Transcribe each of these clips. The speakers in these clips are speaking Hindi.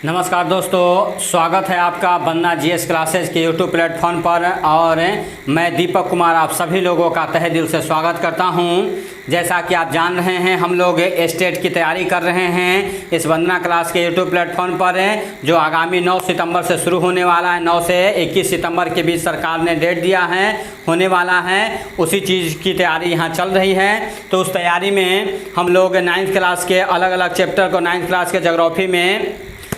नमस्कार दोस्तों, स्वागत है आपका बन्ना जीएस क्लासेज के यूट्यूब प्लेटफॉर्म पर। और मैं दीपक कुमार आप सभी लोगों का तहे दिल से स्वागत करता हूं। जैसा कि आप जान रहे हैं, हम लोग स्टेट की तैयारी कर रहे हैं इस वंदना क्लास के यूट्यूब प्लेटफॉर्म पर, जो आगामी 9 सितंबर से शुरू होने वाला है। 9 से 21 सितंबर के बीच सरकार ने डेट दिया है, होने वाला है। उसी चीज़ की तैयारी यहाँ चल रही है। तो उस तैयारी में हम लोग 9th क्लास के अलग अलग चैप्टर को, 9th क्लास के ज्योग्राफी में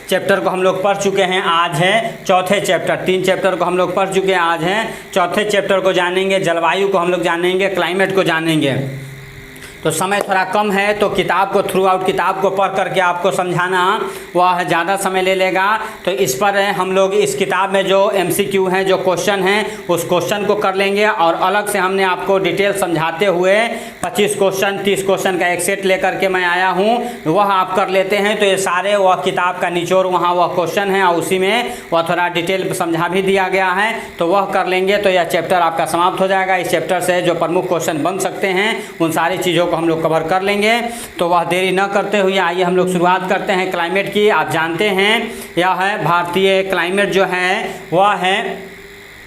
चैप्टर को हम लोग पढ़ चुके हैं। आज है चौथे चैप्टर, 3 चैप्टर को हम लोग पढ़ चुके हैं। आज है चौथे चैप्टर को जानेंगे, जलवायु को हम लोग जानेंगे, क्लाइमेट को जानेंगे। तो समय थोड़ा कम है, तो किताब को थ्रू आउट किताब को पढ़ करके आपको समझाना वह ज़्यादा समय ले लेगा। तो इस पर हम लोग इस किताब में जो MCQ हैं, जो क्वेश्चन हैं, उस क्वेश्चन को कर लेंगे। और अलग से हमने आपको डिटेल समझाते हुए 25 क्वेश्चन 30 क्वेश्चन का एक सेट लेकर के मैं आया हूँ, वह आप कर लेते हैं। तो ये सारे वह किताब का निचोड़ वहाँ वह क्वेश्चन है, और उसी में वह थोड़ा डिटेल समझा भी दिया गया है। तो वह कर लेंगे तो यह चैप्टर आपका समाप्त हो जाएगा। इस चैप्टर से जो प्रमुख क्वेश्चन बन सकते हैं उन सारी चीज़ों को हम लोग कवर कर लेंगे। तो वह देरी न करते हुए आइए हम लोग शुरुआत करते हैं क्लाइमेट की। आप जानते हैं यह है भारतीय क्लाइमेट जो है वह है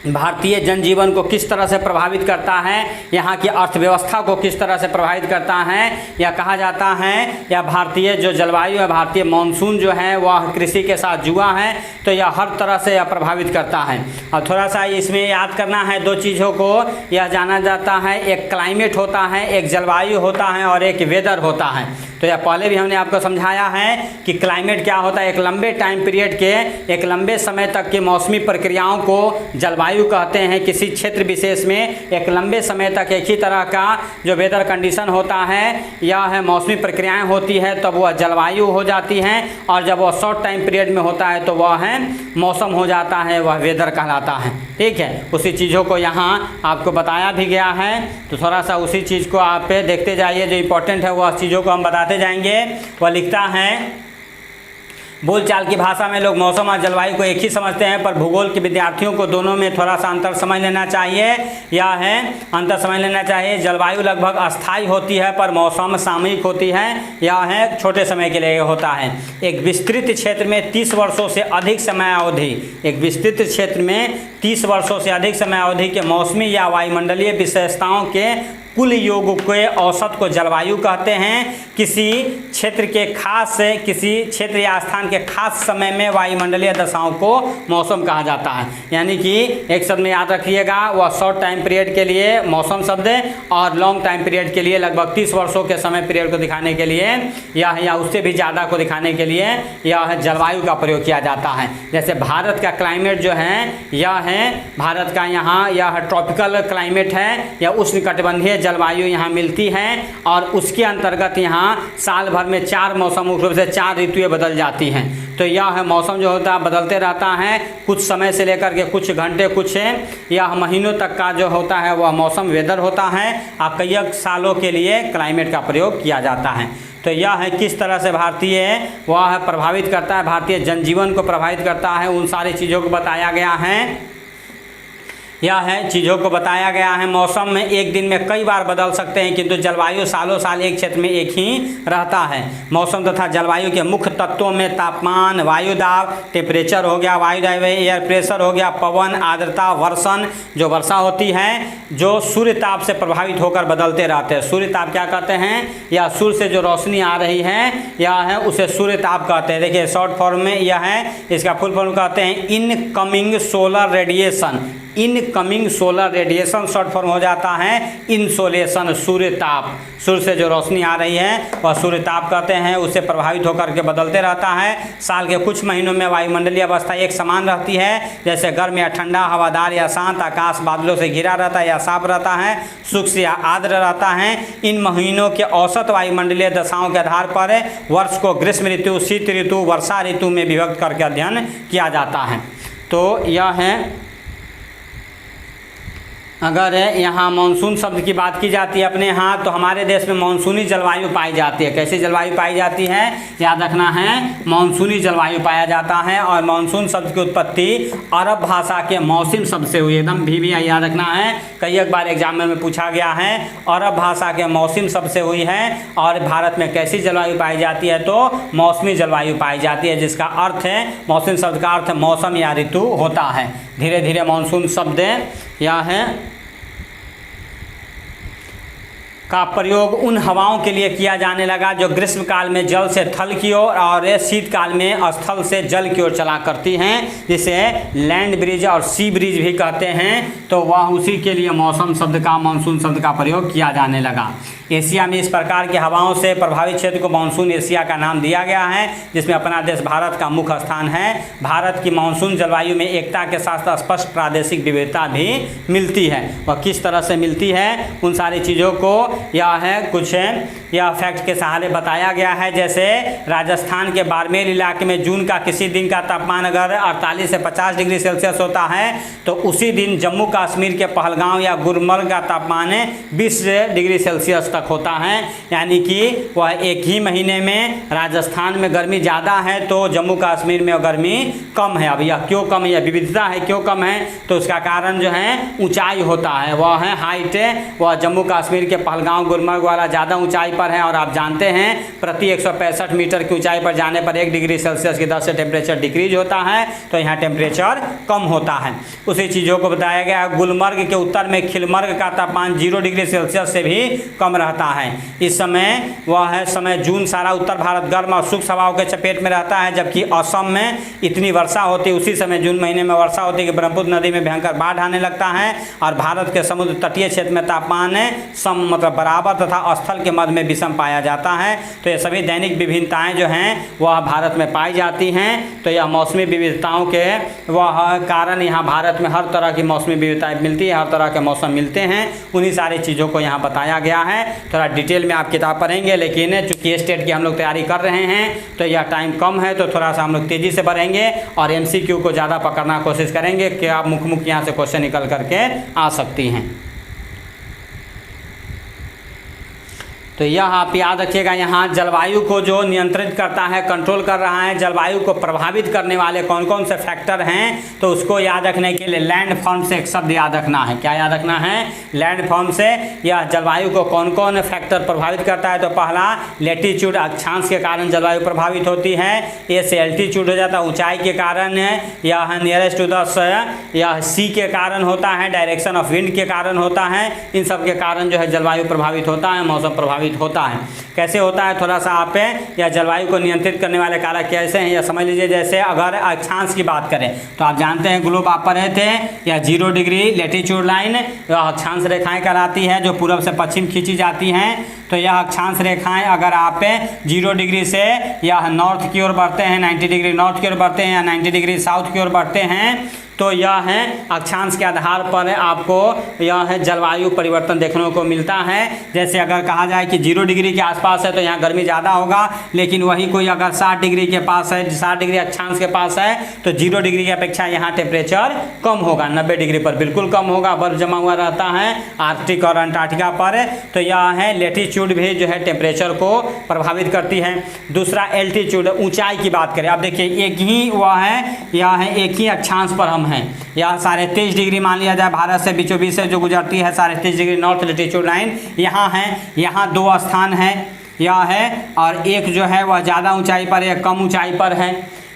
भारतीय जनजीवन को किस तरह से प्रभावित करता है, यहाँ की अर्थव्यवस्था को किस तरह से प्रभावित करता है। यह कहा जाता है यह भारतीय जो जलवायु है, भारतीय मानसून जो है वह कृषि के साथ जुआ है। तो यह हर तरह से यह प्रभावित करता है। और थोड़ा सा इसमें याद करना है 2 चीज़ों को। यह जाना जाता है, एक क्लाइमेट होता है, एक जलवायु होता है, और एक वेदर होता है। तो यह पहले भी हमने आपको समझाया है कि क्लाइमेट क्या होता है। एक लंबे टाइम पीरियड के, एक लंबे समय तक की मौसमी प्रक्रियाओं को जलवायु कहते हैं। किसी क्षेत्र विशेष में एक लंबे समय तक एक ही तरह का जो वेदर कंडीशन होता है, यह है मौसमी प्रक्रियाएं होती है, तब वह जलवायु हो जाती हैं। और जब वह शॉर्ट टाइम पीरियड में होता है तो वह है मौसम हो जाता है, वह वेदर कहलाता है। ठीक है, उसी चीज़ों को यहाँ आपको बताया भी गया है। तो थोड़ा सा उसी चीज़ को आप देखते जाइए, जो इम्पोर्टेंट है वह चीज़ों को हम बताते जाएंगे। वह लिखता है, बोलचाल की भाषा में लोग मौसम और जलवायु को एक ही समझते हैं, पर भूगोल के विद्यार्थियों को दोनों में थोड़ा सा अंतर समझ लेना चाहिए। यह है अंतर समझ लेना चाहिए। जलवायु लगभग अस्थायी होती है, पर मौसम सामयिक होती है। यह है छोटे समय के लिए होता है। एक विस्तृत क्षेत्र में 30 वर्षों से अधिक समय अवधि, एक विस्तृत क्षेत्र में 30 वर्षों से अधिक समय अवधि के मौसमी या वायुमंडलीय विशेषताओं के कुल योग के औसत को जलवायु कहते हैं। किसी क्षेत्र के खास, किसी क्षेत्र या स्थान के खास समय में वायुमंडलीय दशाओं को मौसम कहा जाता है। यानी कि एक शब्द में याद रखिएगा, वह शॉर्ट टाइम पीरियड के लिए मौसम शब्द, और लॉन्ग टाइम पीरियड के लिए लगभग 30 वर्षों के समय पीरियड को दिखाने के लिए या उससे भी ज़्यादा को दिखाने के लिए यह जलवायु का प्रयोग किया जाता है। जैसे भारत का क्लाइमेट जो है, यह है भारत का यहाँ यह ट्रॉपिकल क्लाइमेट है, या उष्णकटिबंधीय जलवायु यहाँ मिलती है। और उसके अंतर्गत यहाँ साल भर में 4 मौसम, मुख्य रूप से 4 ऋतुएं बदल जाती हैं। तो यह है मौसम जो होता है बदलते रहता है, कुछ समय से लेकर के कुछ घंटे, कुछ यह महीनों तक का जो होता है वह मौसम वेदर होता है। आप कई सालों के लिए क्लाइमेट का प्रयोग किया जाता है। तो यह है किस तरह से भारतीय वह प्रभावित करता है, भारतीय जनजीवन को प्रभावित करता है, उन सारी चीज़ों को बताया गया है। यह है चीज़ों को बताया गया है। मौसम में एक दिन में कई बार बदल सकते हैं, किंतु जलवायु सालों साल एक क्षेत्र में एक ही रहता है। मौसम तथा जलवायु के मुख्य तत्वों में तापमान, वायुदाब, टेम्परेचर हो गया, वायुदाब एयर प्रेशर हो गया, पवन, आर्द्रता, वर्षण, जो वर्षा होती है, जो सूर्य ताप से प्रभावित होकर बदलते रहते हैं। सूर्य ताप क्या कहते हैं, या सूर्य से जो रोशनी आ रही है यह है उसे सूर्य ताप कहते हैं। देखिए शॉर्ट फॉर्म में यह है, इसका फुल फॉर्म कहते हैं incoming solar radiation. Incoming solar radiation short form हो जाता है इंसोलेशन, सूर्य ताप। सूर्य से जो रोशनी आ रही है वह सूर्य ताप कहते हैं, उससे प्रभावित होकर के बदलते रहता है। साल के कुछ महीनों में वायुमंडलीय अवस्था एक समान रहती है, जैसे गर्म या ठंडा, हवादार या शांत, आकाश बादलों से घिरा रहता है या साफ रहता है, शुष्क या आर्द्र रहता है। इन महीनों के औसत वायुमंडलीय दशाओं के आधार पर वर्ष को ग्रीष्म ऋतु, शीत ऋतु, वर्षा ऋतु में विभक्त करके अध्ययन किया जाता है। तो यह है अगर यहाँ मानसून शब्द की बात की जाती है अपने यहाँ, तो हमारे देश में मानसूनी जलवायु पाई जाती है। कैसी जलवायु पाई जाती है, याद रखना है, मानसूनी जलवायु पाया जाता है। और मानसून शब्द की उत्पत्ति अरब भाषा के मौसम शब्द से हुई, एकदम भी याद रखना है, कई एक बार एग्जाम में पूछा गया है। अरब भाषा के मौसम शब्द से हुई है। और भारत में कैसी जलवायु पाई जाती है, तो मौसमी जलवायु पाई जाती है, जिसका अर्थ है, मौसम शब्द का अर्थ मौसम या ऋतु होता है। धीरे धीरे मानसून शब्द या है का प्रयोग उन हवाओं के लिए किया जाने लगा जो ग्रीष्म काल में जल से थल की ओर और शीतकाल में स्थल से जल की ओर चला करती हैं, जिसे लैंड ब्रिज और सी ब्रिज भी कहते हैं। तो वह उसी के लिए मौसम शब्द का, मानसून शब्द का प्रयोग किया जाने लगा। एशिया में इस प्रकार की हवाओं से प्रभावित क्षेत्र को मानसून एशिया का नाम दिया गया है, जिसमें अपना देश भारत का मुख्य स्थान है। भारत की मानसून जलवायु में एकता के साथ स्पष्ट प्रादेशिक विविधता भी मिलती है। वह किस तरह से मिलती है, उन सारी चीज़ों को यह है कुछ यह फैक्ट के सहारे बताया गया है। जैसे राजस्थान के बाड़मेर इलाके में जून का किसी दिन का तापमान अगर 48 से 50 डिग्री सेल्सियस होता है, तो उसी दिन जम्मू कश्मीर के पहलगांव या गुलमर्ग का तापमान 20 डिग्री सेल्सियस तक होता है। यानी कि वह एक ही महीने में राजस्थान में गर्मी ज़्यादा है तो जम्मू कश्मीर में गर्मी कम है। अब यह क्यों कम है, यह विविधता है, क्यों कम है, तो उसका कारण जो है ऊंचाई होता है, वह है हाइट। वह जम्मू कश्मीर के पहलगांव गुलमर्ग वाला ज़्यादा ऊंचाई पर है। और आप जानते हैं प्रति 165 मीटर की ऊंचाई पर जाने पर 1 डिग्री सेल्सियस की दर से टेम्परेचर डिक्रीज होता है, तो यहाँ टेम्परेचर कम होता है। उसी चीज़ों को बताया गया। गुलमर्ग के उत्तर में खिलमर्ग का तापमान 0 डिग्री सेल्सियस से भी कम रहता है। इस समय वह है समय जून सारा उत्तर भारत गर्म और शुष्क हवाओं के चपेट में रहता है, जबकि असम में इतनी वर्षा होती है, उसी समय जून महीने में वर्षा होती है कि ब्रह्मपुत्र नदी में भयंकर बाढ़ आने लगता है। और भारत के समुद्र तटीय क्षेत्र में तापमान मतलब बराबर तथा स्थल के मध्य में विषम पाया जाता है। तो ये सभी दैनिक विभिन्नताएं जो हैं वह भारत में पाई जाती हैं। तो यह मौसमी विविधताओं के वह कारण यहाँ भारत में हर तरह की मौसमी विविधताएं मिलती है, हर तरह के मौसम मिलते हैं। उन्हीं सारी चीज़ों को यहाँ बताया गया है। थोड़ा डिटेल में आप किताब पढ़ेंगे, लेकिन चूँकि स्टेट की हम लोग तैयारी कर रहे हैं तो यह टाइम कम है, तो थोड़ा सा हम लोग तेज़ी से बढ़ेंगे और MCQ को ज़्यादा पकड़ना कोशिश करेंगे कि आप मुख्य यहाँ से क्वेश्चन निकल करके आ सकती हैं। तो यह आप याद रखिएगा, यहाँ जलवायु को जो नियंत्रित करता है, कंट्रोल कर रहा है, जलवायु को प्रभावित करने वाले कौन कौन से फैक्टर हैं, तो उसको याद रखने के लिए लैंड फॉर्म से एक शब्द याद रखना है। क्या याद रखना है, लैंड फॉर्म से यह जलवायु को कौन कौन फैक्टर प्रभावित करता है। तो पहला लेटीट्यूड, अक्षांश के कारण जलवायु प्रभावित होती है। ए से एल्टीट्यूड हो जाता है, ऊंचाई के कारण। यह नियरेस्ट टू द यह सी के कारण होता है, डायरेक्शन ऑफ विंड के कारण होता है। इन सब के कारण जो है जलवायु प्रभावित होता है, मौसम प्रभावित होता है। कैसे होता है, थोड़ा सा आप या जलवायु को नियंत्रित करने वाले कारक कैसे हैं यह समझ लीजिए। जैसे अगर अक्षांश की बात करें तो आप जानते हैं ग्लोब आप पर थे या 0 डिग्री लेटीट्यूड लाइन अक्षांश रेखाएं कहलाती है, जो पूर्व से पश्चिम खींची जाती हैं। तो यह अक्षांश रेखाएं अगर आप 0 डिग्री से या नॉर्थ की ओर बढ़ते हैं, 90 डिग्री नॉर्थ की ओर बढ़ते हैं या 90 डिग्री साउथ की ओर बढ़ते हैं, तो यह है अक्षांश के आधार पर आपको यह है जलवायु परिवर्तन देखने को मिलता है। जैसे अगर कहा जाए कि 0 डिग्री के आसपास है तो यहाँ गर्मी ज़्यादा होगा, लेकिन वही कोई अगर 60 डिग्री के पास है, 60 डिग्री अक्षांश के पास है, तो 0 डिग्री की अपेक्षा यहाँ टेम्परेचर कम होगा, 90 डिग्री पर बिल्कुल कम होगा। बर्फ जमा हुआ रहता है आर्कटिक और अंटार्कटिका पर। तो यह है लेटीट्यूड भी जो है टेम्परेचर को प्रभावित करती है। दूसरा एल्टीट्यूड, ऊंचाई की बात करें, अब देखिए एक ही वह है, यह है एक ही अक्षांश पर हम हैं। यह 23.5 डिग्री मान लिया जाए, भारत से बीचों बीच से जो गुजरती है 23.5 डिग्री नॉर्थ लेटीट्यूड लाइन यहाँ है। यहाँ 2 स्थान है, यह है, और एक जो है वह ज़्यादा ऊंचाई पर है, कम ऊंचाई पर है।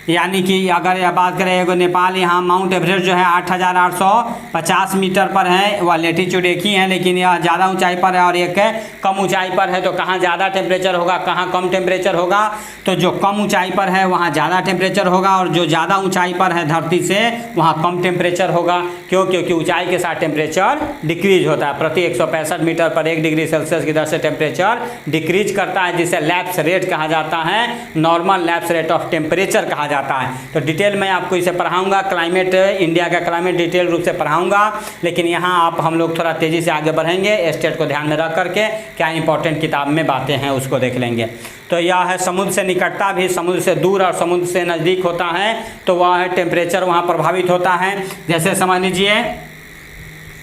यानी कि अगर यह बात करें एगो नेपाल, यहाँ माउंट एवरेस्ट जो है 8,850 मीटर पर है, वह लेटीट्यूड एक ही है, लेकिन यह ज़्यादा ऊंचाई पर है और एक कम ऊंचाई पर है। तो कहाँ ज़्यादा टेम्परेचर होगा, कहाँ कम टेम्परेचर होगा, तो जो कम ऊंचाई पर है वहाँ ज़्यादा टेम्परेचर होगा, और जो ज़्यादा ऊंचाई पर है धरती से वहाँ कम टेम्परेचर होगा। क्यों, क्योंकि ऊंचाई के साथ टेम्परेचर डिक्रीज होता है। प्रति 165 मीटर पर 1 डिग्री सेल्सियस की दर से टेम्परेचर डिक्रीज करता है, जिसे लैप्स रेट कहा जाता है, normal lapse rate of temperature कहा जाता है। तो डिटेल में आपको इसे पढ़ाऊंगा, क्लाइमेट, इंडिया का क्लाइमेट डिटेल रूप से पढ़ाऊंगा, लेकिन यहाँ आप हम लोग थोड़ा तेज़ी से आगे बढ़ेंगे, स्टेट को ध्यान में रख करके क्या इंपॉर्टेंट किताब में बातें हैं उसको देख लेंगे। तो यह है समुद्र से निकटता भी, समुद्र से दूर और समुद्र से नज़दीक होता है, तो वह है टेम्परेचर वहाँ प्रभावित होता है। जैसे समझ लीजिए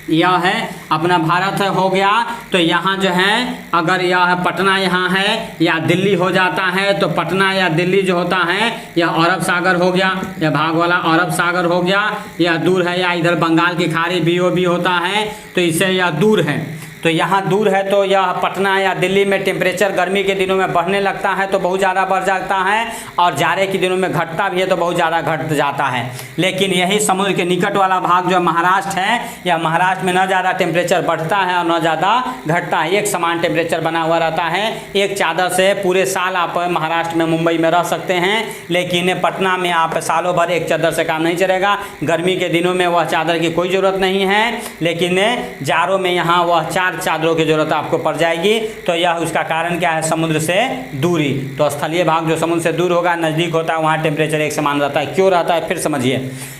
यह है अपना भारत हो गया। तो यहाँ जो है अगर यह पटना यहाँ है या दिल्ली हो जाता है तो पटना या दिल्ली जो होता है यह अरब सागर हो गया, यह भाग वाला अरब सागर हो गया, यह दूर है। या इधर बंगाल की खाड़ी BOB होता है तो इससे यह दूर है। तो यहाँ दूर है तो यह पटना या दिल्ली में टेम्परेचर गर्मी के दिनों में बढ़ने लगता है तो बहुत ज़्यादा बढ़ जाता है, और जाड़े के दिनों में घटता भी है तो बहुत ज़्यादा घट जाता है। लेकिन यही समुद्र के निकट वाला भाग जो महाराष्ट्र है, या महाराष्ट्र में न ज़्यादा टेम्परेचर बढ़ता है और न ज़्यादा घटता है, एक समान टेम्परेचर बना हुआ रहता है। एक चादर से पूरे साल आप महाराष्ट्र में मुंबई में रह सकते हैं, लेकिन पटना में आप सालों भर एक चादर से काम नहीं चलेगा। गर्मी के दिनों में वह चादर की कोई ज़रूरत नहीं है, लेकिन जाड़ों में यहाँ वह चादरों की जरूरत आपको पड़ जाएगी। तो यह उसका कारण क्या है? समुद्र से दूरी। तो स्थलीय भाग जो समुद्र से दूर होगा, नज़दीक होता है, वहाँ टेम्परेचर एक समान रहता है। क्यों रहता है फिर समझिए।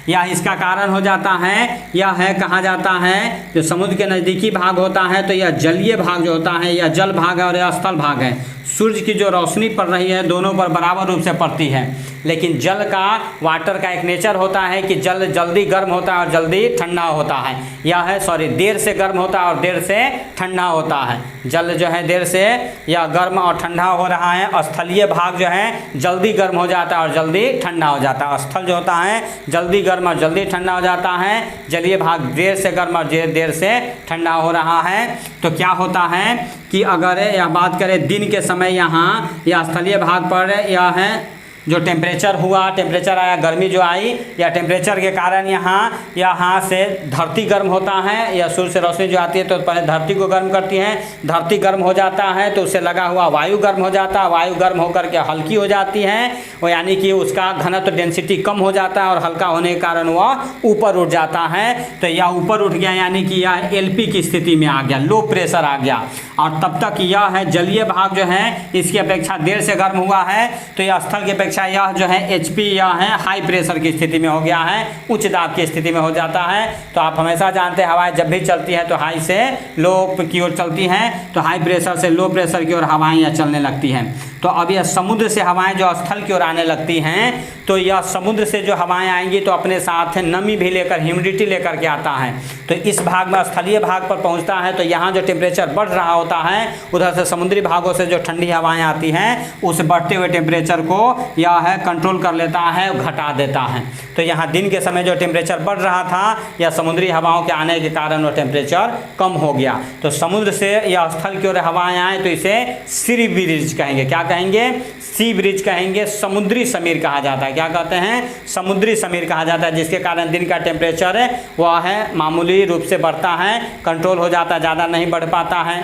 यह इसका कारण हो जाता है, यह है कहा जाता है जो समुद्र के नज़दीकी भाग होता है तो यह जलीय भाग जो होता है, यह जल भाग है और यह स्थल भाग है। सूर्य की जो रोशनी पड़ रही है दोनों पर बराबर रूप से पड़ती है, लेकिन जल का, वाटर का एक नेचर होता है कि जल जल्दी गर्म होता है और जल्दी ठंडा होता है। यह है देर से गर्म होता है और देर से ठंडा होता है। जल जो है देर से या गर्म और ठंडा हो रहा है। स्थलीय भाग जो है जल्दी गर्म हो जाता है और जल्दी ठंडा हो जाता है। स्थल जो होता है जल्दी गर्म और जल्दी ठंडा हो जाता है। जलीय भाग देर से गर्म और देर से ठंडा हो रहा है। तो क्या होता है कि अगर यह बात करें दिन के समय यहाँ या स्थलीय भाग पर यह है जो टेम्परेचर हुआ, टेम्परेचर आया, गर्मी जो आई, या टेम्परेचर के कारण यहाँ से धरती गर्म होता है, या सूर्य से रोशनी जो आती है तो पहले धरती को गर्म करती है। धरती गर्म हो जाता है तो उससे लगा हुआ वायु गर्म हो जाता है। वायु गर्म होकर के हल्की हो जाती है, वो यानी कि उसका घनत्व डेंसिटी कम हो जाता है और हल्का होने के कारण वह ऊपर उठ जाता है। तो यह ऊपर उठ गया यानी कि यह LP की स्थिति में आ गया, लो प्रेशर आ गया। और तब तक यह है जलीय भाग जो है इसकी अपेक्षा देर से गर्म हुआ है, तो यह स्थल की अपेक्षा यह जो है HP यह है हाई प्रेशर की स्थिति में हो गया है, उच्च दाब की स्थिति में हो जाता है। तो आप हमेशा जानते हैं हवाएं जब भी चलती है तो हाई से लो की ओर चलती हैं, तो हाई प्रेशर से लो प्रेशर की ओर हवाएं यह चलने लगती हैं। तो अब यह समुद्र से हवाएं जो स्थल की ओर आने लगती हैं, तो यह समुद्र से जो हवाएं आएंगी तो अपने साथ नमी भी लेकर, ह्यूमिडिटी लेकर के आता है। तो इस भाग में स्थलीय भाग पर पहुंचता है तो यहाँ जो टेम्परेचर बढ़ रहा होता है, उधर से समुद्री भागों से जो ठंडी हवाएं आती हैं उस बढ़ते हुए टेम्परेचर को यह है कंट्रोल कर लेता है, घटा देता है। तो यहाँ दिन के समय जो टेम्परेचर बढ़ रहा था या समुद्री हवाओं के आने के कारण वो टेम्परेचर कम हो गया। तो समुद्र से या स्थल की ओर हवाएं आए तो इसे सी ब्रिज कहेंगे। क्या कहेंगे? सी ब्रिज कहेंगे। समुद्री समीर कहा जाता है। क्या कहते हैं? समुद्री समीर कहा जाता है, जिसके कारण दिन का टेम्परेचर वह है मामूली रूप से बढ़ता है, कंट्रोल हो जाता है, ज़्यादा नहीं बढ़ पाता है।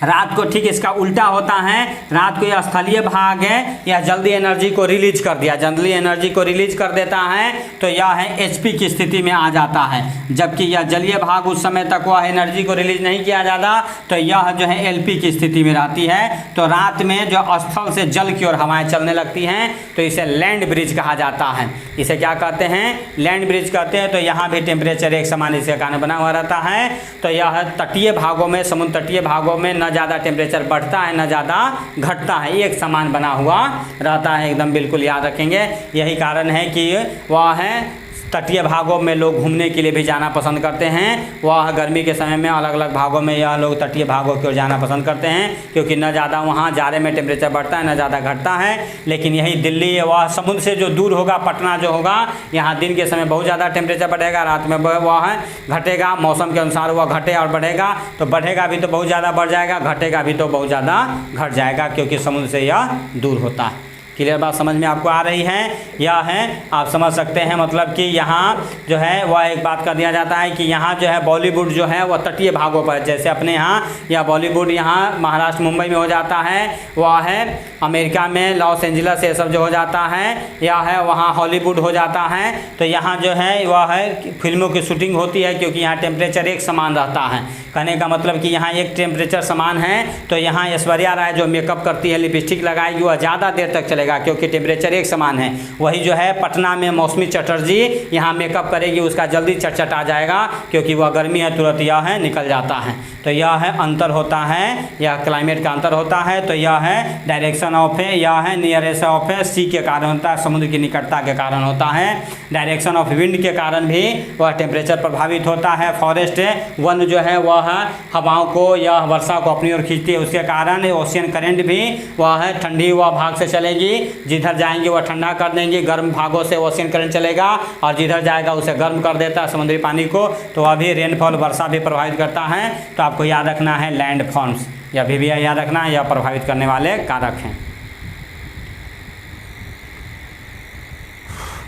रात को ठीक इसका उल्टा होता है। रात को यह स्थलीय भाग है, यह जल्दी एनर्जी को रिलीज कर दिया, जल्दी एनर्जी को रिलीज कर देता है, तो यह है HP की स्थिति में आ जाता है। जबकि यह जलीय भाग उस समय तक वह एनर्जी को रिलीज नहीं किया जाता, तो यह जो है LP की स्थिति में रहती है। तो रात में जो स्थल से जल की ओर हवाएं चलने लगती हैं तो इसे लैंड ब्रिज कहा जाता है। इसे क्या कहते हैं? लैंड ब्रिज कहते हैं। तो यहाँ भी टेम्परेचर एक समान इसके कारण बना हुआ रहता है। तो यह तटीय भागों में, समुद्र तटीय भागों में न ज़्यादा टेम्परेचर बढ़ता है न ज़्यादा घटता है, एक समान बना हुआ रहता है। एकदम बिल्कुल याद रखेंगे। यही कारण है कि वह है तटीय भागों में लोग घूमने के लिए भी जाना पसंद करते हैं। वह गर्मी के समय में अलग अलग भागों में यह लोग तटीय भागों की ओर जाना पसंद करते हैं, क्योंकि न ज़्यादा वहाँ जाड़े में टेम्परेचर बढ़ता है न ज़्यादा घटता है। लेकिन यही दिल्ली वह समुद्र से जो दूर होगा, पटना जो होगा, यहाँ दिन के समय बहुत ज़्यादा टेम्परेचर बढ़ेगा, रात में वह घटेगा। मौसम के अनुसार वह घटे और बढ़ेगा, तो बढ़ेगा भी तो बहुत ज़्यादा बढ़ जाएगा, घटेगा भी तो बहुत ज़्यादा घट जाएगा, क्योंकि समुद्र से यह दूर होता है। क्लियर बात समझ में आपको आ रही है? यह है आप समझ सकते हैं। मतलब कि यहाँ जो है वह एक बात कर दिया जाता है कि यहाँ जो है बॉलीवुड जो है वह तटीय भागों पर, जैसे अपने यहाँ या बॉलीवुड यहाँ महाराष्ट्र मुंबई में हो जाता है, वह है अमेरिका में लॉस एंजलिस ये सब जो हो जाता है, या है वहाँ हॉलीवुड हो जाता है। तो यहाँ जो है वह है फिल्मों की शूटिंग होती है, क्योंकि यहाँ टेम्परेचर एक समान रहता है। कहने का मतलब कि यहाँ एक टेम्परेचर समान है, तो यहाँ ऐश्वर्या राय जो मेकअप करती है, लिपस्टिक लगाएगी, वह ज़्यादा देर तक चलेगी। चलेगा क्योंकि टेम्परेचर एक समान है। वही जो है पटना में मौसमी चटर्जी यहाँ मेकअप करेगी, उसका जल्दी चटचट आ जाएगा क्योंकि वह गर्मी है, तुरंत यह है निकल जाता है। तो यह है अंतर होता है, यह क्लाइमेट का अंतर होता है। तो यह है डायरेक्शन ऑफ है, यह है नियरेस्ट ऑफ है, सी के कारण होता है, समुद्र की निकटता के कारण होता है। डायरेक्शन ऑफ विंड के कारण भी वह टेम्परेचर प्रभावित होता है। फॉरेस्ट वन जो है वह हवाओं को या वर्षा को अपनी ओर खींचती है, उसके कारण ओशियन करंट भी वह है ठंडी वह भाग से चलेगी, जिधर जाएंगे वह ठंडा कर देंगे, गर्म भागों से ओशियन करंट चलेगा और जिधर जाएगा उसे गर्म कर देता है समुद्री पानी को। तो अभी रेनफॉल वर्षा भी प्रभावित करता है। तो आपको याद रखना है लैंड फॉर्म्स, या भी याद रखना है, यह प्रभावित करने वाले कारक हैं।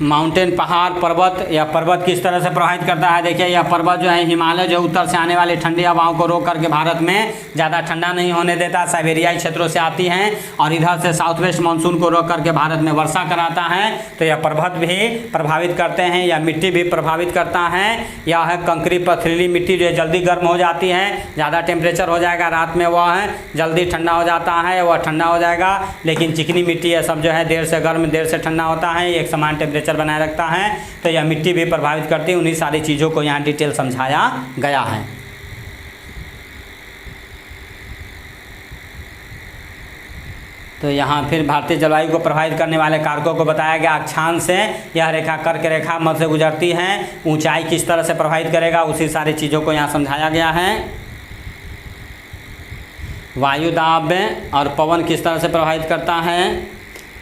माउंटेन पहाड़ पर्वत, या पर्वत किस तरह से प्रभावित करता है। देखिए यह पर्वत जो है हिमालय जो उत्तर से आने वाली ठंडी हवाओं को रोक करके भारत में ज़्यादा ठंडा नहीं होने देता, साइबेरियाई क्षेत्रों से आती हैं और इधर से साउथ वेस्ट मानसून को रोक करके भारत में वर्षा कराता है। तो यह पर्वत भी प्रभावित करते हैं, या मिट्टी भी प्रभावित करता है। यह है कंकरी पथरीली मिट्टी जो है जल्दी गर्म हो जाती है, ज़्यादा टेम्परेचर हो जाएगा, रात में वह है जल्दी ठंडा हो जाता है, वह ठंडा हो जाएगा। लेकिन चिकनी मिट्टी है सब जो है देर से गर्म देर से ठंडा होता है, एक समान टेम्परेचर बनाए रखता है। तो यह मिट्टी भी प्रभावित करती है। उन्हीं सारी चीज़ों को यहाँ डिटेल समझाया गया है। तो यहाँ फिर भारतीय जलवायु को प्रभावित करने वाले कारकों को बताया गया। अक्षांश से यह रेखा कर्क रेखा मध्य से गुजरती है, ऊंचाई किस तरह से प्रभावित करेगा उसी सारी चीज़ों को यहाँ समझाया गया है। वायु दाब और पवन किस तरह से प्रभावित करता है,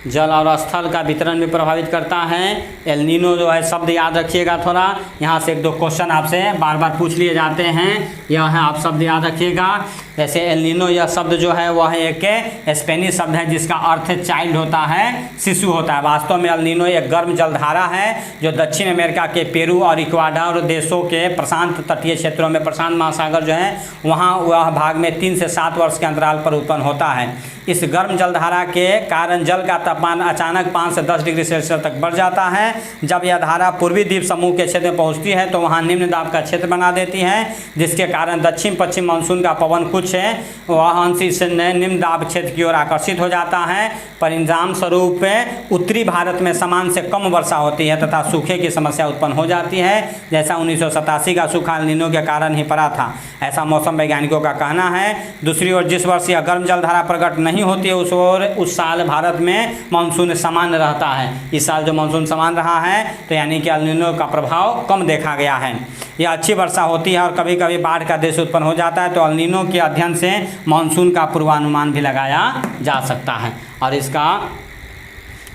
जल और स्थल का वितरण भी प्रभावित करता है। एल नीनो जो है शब्द याद रखिएगा, थोड़ा यहाँ से एक दो क्वेश्चन आपसे बार बार पूछ लिए जाते हैं, यह है आप शब्द याद रखिएगा। जैसे एल नीनो यह शब्द जो है वह एक स्पेनिश शब्द है जिसका अर्थ चाइल्ड होता है, शिशु होता है। वास्तव में एल नीनो एक गर्म जलधारा है जो दक्षिण अमेरिका के पेरू और इक्वाडोर देशों के प्रशांत तटीय क्षेत्रों में, प्रशांत महासागर जो है वहाँ वह भाग में 3 से 7 वर्ष के अंतराल पर उत्पन्न होता है। इस गर्म जलधारा के कारण जल का तापमान अचानक 5 से 10 डिग्री सेल्सियस तक बढ़ जाता है। जब यह धारा पूर्वी द्वीप समूह के क्षेत्र में पहुंचती है तो वहां निम्न दाब का क्षेत्र बना देती है, जिसके कारण दक्षिण पश्चिम मानसून का पवन कुछ है वह अंश इस निम्न दाब क्षेत्र की ओर आकर्षित हो जाता है। परिणाम स्वरूप उत्तरी भारत में समान से कम वर्षा होती है तथा सूखे की समस्या उत्पन्न हो जाती है, जैसा 1987 का सूखा एल नीनो के कारण ही पड़ा था, ऐसा मौसम वैज्ञानिकों का कहना है। दूसरी ओर जिस वर्ष यह गर्म जलधारा प्रकट नहीं होती है उस साल भारत में मानसून सामान्य रहता है। इस साल जो मानसून समान रहा है तो यानी कि एल नीनो का प्रभाव कम देखा गया है। यह अच्छी वर्षा होती है और कभी कभी बाढ़ का दृश्य उत्पन्न हो जाता है। तो एल नीनो के अध्ययन से मानसून का पूर्वानुमान भी लगाया जा सकता है। और इसका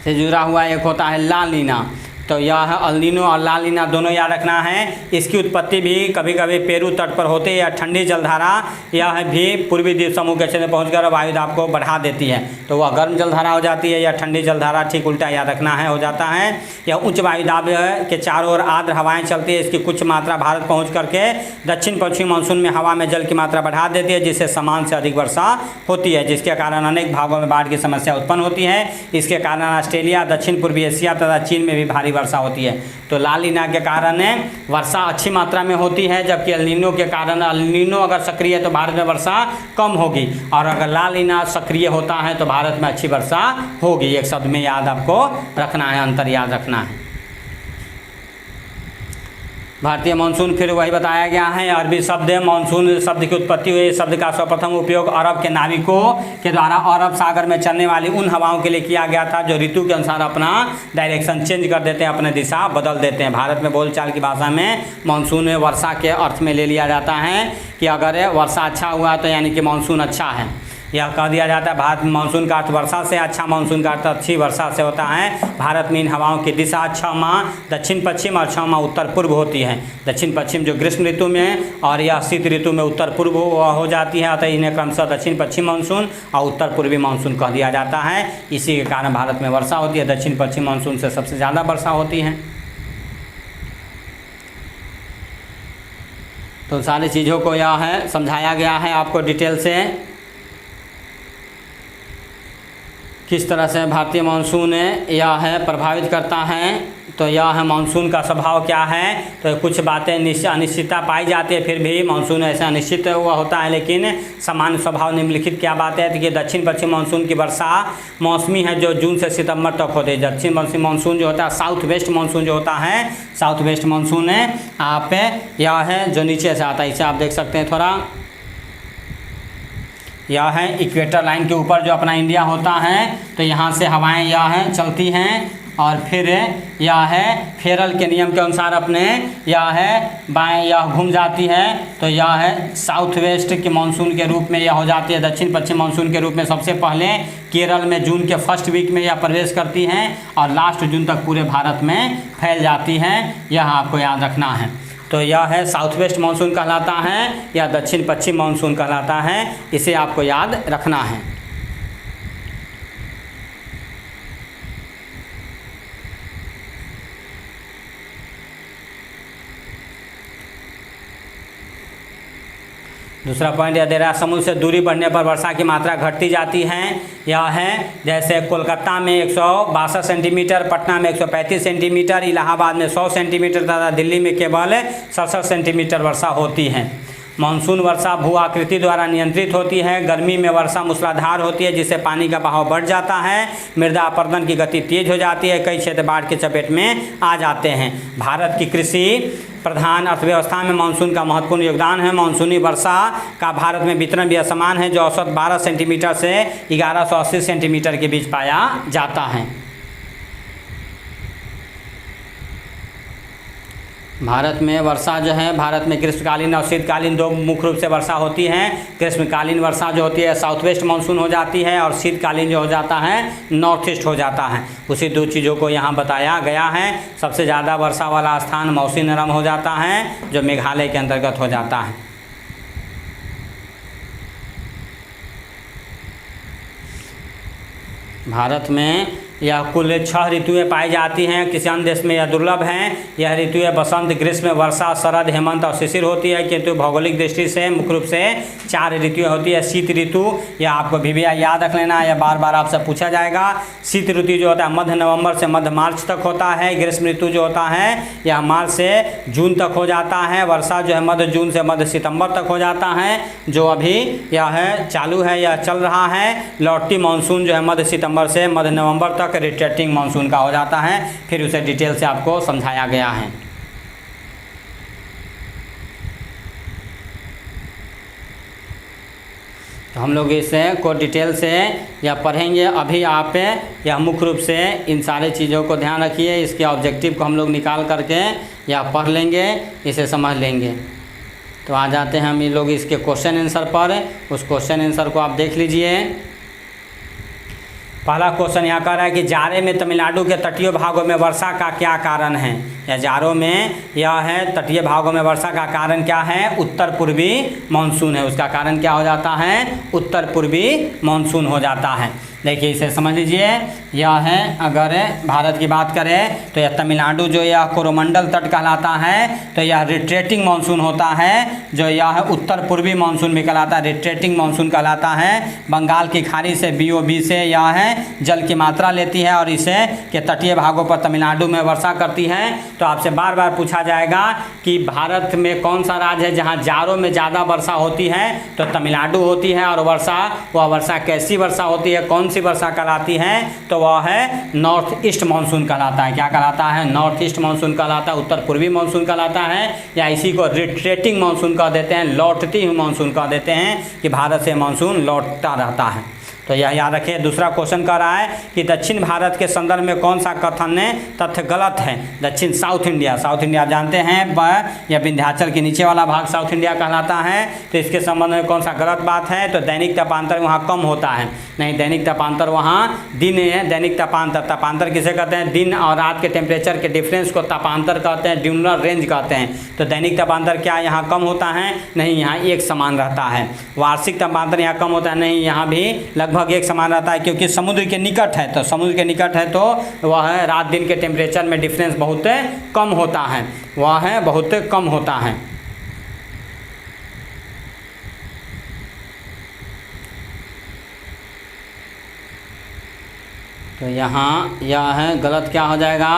से जुड़ा हुआ एक होता है ला नीना। तो यह है एल नीनो और ला नीना दोनों याद रखना है। इसकी उत्पत्ति भी कभी कभी पेरू तट पर होती है या ठंडी जलधारा यह भी पूर्वी द्वीप समूह के क्षेत्र में पहुंचकर वायु दाब को बढ़ा देती है, तो वह गर्म जलधारा हो जाती है या ठंडी जलधारा, ठीक उल्टा याद रखना है, हो जाता है। यह उच्च वायु दाब के चारों ओर आर्द्र हवाएं चलती है, इसकी कुछ मात्रा भारत पहुँच करके दक्षिण पश्चिम मानसून में हवा में जल की मात्रा बढ़ा देती है, जिससे समान से अधिक वर्षा होती है, जिसके कारण अनेक भागों में बाढ़ की समस्या उत्पन्न होती है। इसके कारण ऑस्ट्रेलिया, दक्षिण पूर्वी एशिया तथा चीन में भी भारी वर्षा होती है। तो ला नीना के कारण वर्षा अच्छी मात्रा में होती है, जबकि एल नीनो के कारण, एल नीनो अगर सक्रिय है तो भारत में वर्षा कम होगी, और अगर ला नीना सक्रिय होता है तो भारत में अच्छी वर्षा होगी। एक शब्द में याद आपको रखना है, अंतर याद रखना है। भारतीय मानसून फिर वही बताया गया है। अरबी शब्द मानसून शब्द की उत्पत्ति हुई। शब्द का सर्वप्रथम उपयोग अरब के नाविकों के द्वारा अरब सागर में चलने वाली उन हवाओं के लिए किया गया था जो ऋतु के अनुसार अपना डायरेक्शन चेंज कर देते हैं, अपने दिशा बदल देते हैं। भारत में बोलचाल की भाषा में मानसून वर्षा के अर्थ में ले लिया जाता है कि अगर वर्षा अच्छा हुआ तो यानी कि मानसून अच्छा है। यह कह दिया जाता है भारत में मानसून का अर्थ वर्षा से, अच्छा मानसून का अर्थ अच्छी वर्षा से होता है। भारत में इन हवाओं की दिशा 6 माह दक्षिण पश्चिम और 6 माह उत्तर पूर्व होती है। दक्षिण पश्चिम जो ग्रीष्म ऋतु में और यह शीत ऋतु में उत्तर पूर्व हो जाती है, अतः इन्हें क्रमशः दक्षिण पश्चिम मानसून और उत्तर पूर्वी मानसून कह दिया जाता है। इसी के कारण भारत में वर्षा होती है, दक्षिण पश्चिम मानसून से सबसे ज़्यादा वर्षा होती है। तो सारी चीज़ों को यह है समझाया गया है आपको डिटेल से, किस तरह से भारतीय मानसून यह है प्रभावित करता है तो यह है मानसून का स्वभाव क्या है। तो कुछ बातें अनिश्चितता पाई जाती है, फिर भी मानसून ऐसा अनिश्चित हुआ होता है, लेकिन सामान्य स्वभाव निम्नलिखित क्या बात है कि दक्षिण पश्चिम मानसून की वर्षा मौसमी है जो जून से सितंबर तक होती है। दक्षिण पश्चिम मानसून जो होता है, साउथ वेस्ट मानसून जो होता है, साउथ वेस्ट मानसून है आप यह है जो नीचे से आता है। इसे आप देख सकते हैं थोड़ा, यह है इक्वेटर लाइन के ऊपर जो अपना इंडिया होता है, तो यहाँ से हवाएं यह है चलती हैं और फिर यह है फेरल के नियम के अनुसार अपने यह है बाएं यह घूम जाती है। तो यह है साउथ वेस्ट के मानसून के रूप में यह हो जाती है। दक्षिण पश्चिम मानसून के रूप में सबसे पहले केरल में जून के फर्स्ट वीक में यह प्रवेश करती हैं और लास्ट जून तक पूरे भारत में फैल जाती हैं, यह आपको याद रखना है। तो यह है साउथ वेस्ट मानसून कहलाता है या दक्षिण पश्चिम मानसून कहलाता है, इसे आपको याद रखना है। दूसरा पॉइंट यह दे रहा है, समुद्र से दूरी बढ़ने पर वर्षा की मात्रा घटती जाती है। यह है जैसे कोलकाता में 162 सेंटीमीटर, पटना में 135 सेंटीमीटर, इलाहाबाद में 100 सेंटीमीटर तथा दिल्ली में केवल 67 सेंटीमीटर वर्षा होती है। मानसून वर्षा भू आकृति द्वारा नियंत्रित होती है। गर्मी में वर्षा मूसलाधार होती है जिससे पानी का बहाव बढ़ जाता है, मृदा अपरदन की गति तेज हो जाती है, कई क्षेत्र बाढ़ के चपेट में आ जाते हैं। भारत की कृषि प्रधान अर्थव्यवस्था में मानसून का महत्वपूर्ण योगदान है। मानसूनी वर्षा का भारत में वितरण भी असमान है, जो औसत 12 सेंटीमीटर से 1180 सेंटीमीटर के बीच पाया जाता है। भारत में वर्षा जो है, भारत में ग्रीष्मकालीन और शीतकालीन दो मुख्य रूप से वर्षा होती है। ग्रीष्मकालीन वर्षा जो होती है साउथ वेस्ट मानसून हो जाती है और शीतकालीन जो हो जाता है नॉर्थ ईस्ट हो जाता है। उसी दो चीज़ों को यहाँ बताया गया है। सबसे ज़्यादा वर्षा वाला स्थान मौसिनराम हो जाता है जो मेघालय के अंतर्गत हो जाता है। भारत में यह कुल 6 ऋतुएं पाई जाती हैं, किसी अन्य देश में यह दुर्लभ हैं। यह ऋतुएं बसंत, ग्रीष्म, वर्षा, शरद, हेमंत और शिशिर होती है, किंतु भौगोलिक दृष्टि से मुख्य रूप से 4 ऋतुएं होती है। शीत ऋतु, यह आपको भी याद रख लेना, यह बार बार आपसे पूछा जाएगा। शीत ऋतु जो होता है मध्य नवंबर से मध्य मार्च तक होता है। ग्रीष्म ऋतु जो होता है यह मार्च से जून तक हो जाता है। वर्षा जो है मध्य जून से मध्य सितंबर तक हो जाता है, जो अभी यह है चालू है, यह चल रहा है। लौटती मानसून जो है मध्य सितंबर से मध्य नवंबर तक रिट्रेटिंग मानसून का हो जाता है, फिर उसे डिटेल से आपको समझाया गया है। तो हम लोग इसे को डिटेल से या पढ़ेंगे। अभी आप यह मुख्य रूप से इन सारे चीज़ों को ध्यान रखिए, इसके ऑब्जेक्टिव को हम लोग निकाल करके या पढ़ लेंगे, इसे समझ लेंगे। तो आ जाते हैं हम ये लोग इसके क्वेश्चन आंसर पर। उस क्वेश्चन आंसर को आप देख लीजिए। पहला क्वेश्चन यहाँ कह रहा है कि जाड़े में तमिलनाडु के तटीय भागों में वर्षा का क्या कारण है। या जाड़ों में यह है तटीय भागों में वर्षा का कारण क्या है, उत्तर पूर्वी मानसून है। उसका कारण क्या हो जाता है, उत्तर पूर्वी मानसून हो जाता है। देखिए इसे समझ लीजिए। यह है अगर भारत की बात करें तो यह तमिलनाडु जो यह कोरोमंडल तट कहलाता है, तो यह रिट्रेटिंग मानसून होता है, जो यह उत्तर पूर्वी मानसून भी कहलाता है, रिट्रेटिंग मानसून कहलाता है। बंगाल की खाड़ी से BOB से यह है जल की मात्रा लेती है और इसे के तटीय भागों पर तमिलनाडु में वर्षा करती है। तो आपसे बार बार पूछा जाएगा कि भारत में कौन सा राज्य है जहाँ जाड़ों में ज़्यादा वर्षा होती है, तो तमिलनाडु होती है। और वह वर्षा कैसी वर्षा होती है, कौन सी वर्षा कहलाती है, तो वह है नॉर्थ ईस्ट मानसून कहलाता है। क्या कहलाता है, नॉर्थ ईस्ट मानसून कहलाता है, उत्तर पूर्वी मानसून कहलाता है, या इसी को रिट्रेटिंग मानसून कह देते हैं, लौटती हुई मानसून कह देते हैं कि भारत से मानसून लौटता रहता है। तो यह याद रखिए। दूसरा क्वेश्चन कह रहा है कि दक्षिण भारत के संदर्भ में कौन सा कथन तथ्य गलत है। दक्षिण साउथ इंडिया आप जानते हैं यह विंध्याचल के नीचे वाला भाग साउथ इंडिया कहलाता है, तो इसके संबंध में कौन सा गलत बात है, तो दैनिक तापांतर वहाँ कम होता है। नहीं, दैनिक तापांतर वहाँ दिन है। दैनिक तापांतर किसे कहते हैं, दिन और रात के टेम्परेचर के डिफरेंस को तापांतर कहते हैं, ड्यूनर रेंज कहते हैं। तो दैनिक तापांतर क्या यहाँ कम होता है, नहीं, यहाँ एक समान रहता है। वार्षिक तापांतर यहाँ कम होता है, नहीं, यहाँ भी लगभग एक समान रहता है, क्योंकि समुद्र के निकट है। तो समुद्र के निकट है तो वह रात दिन के टेम्परेचर में डिफरेंस बहुत कम होता है, वह है बहुत कम होता है। तो यहाँ यह है गलत क्या हो जाएगा,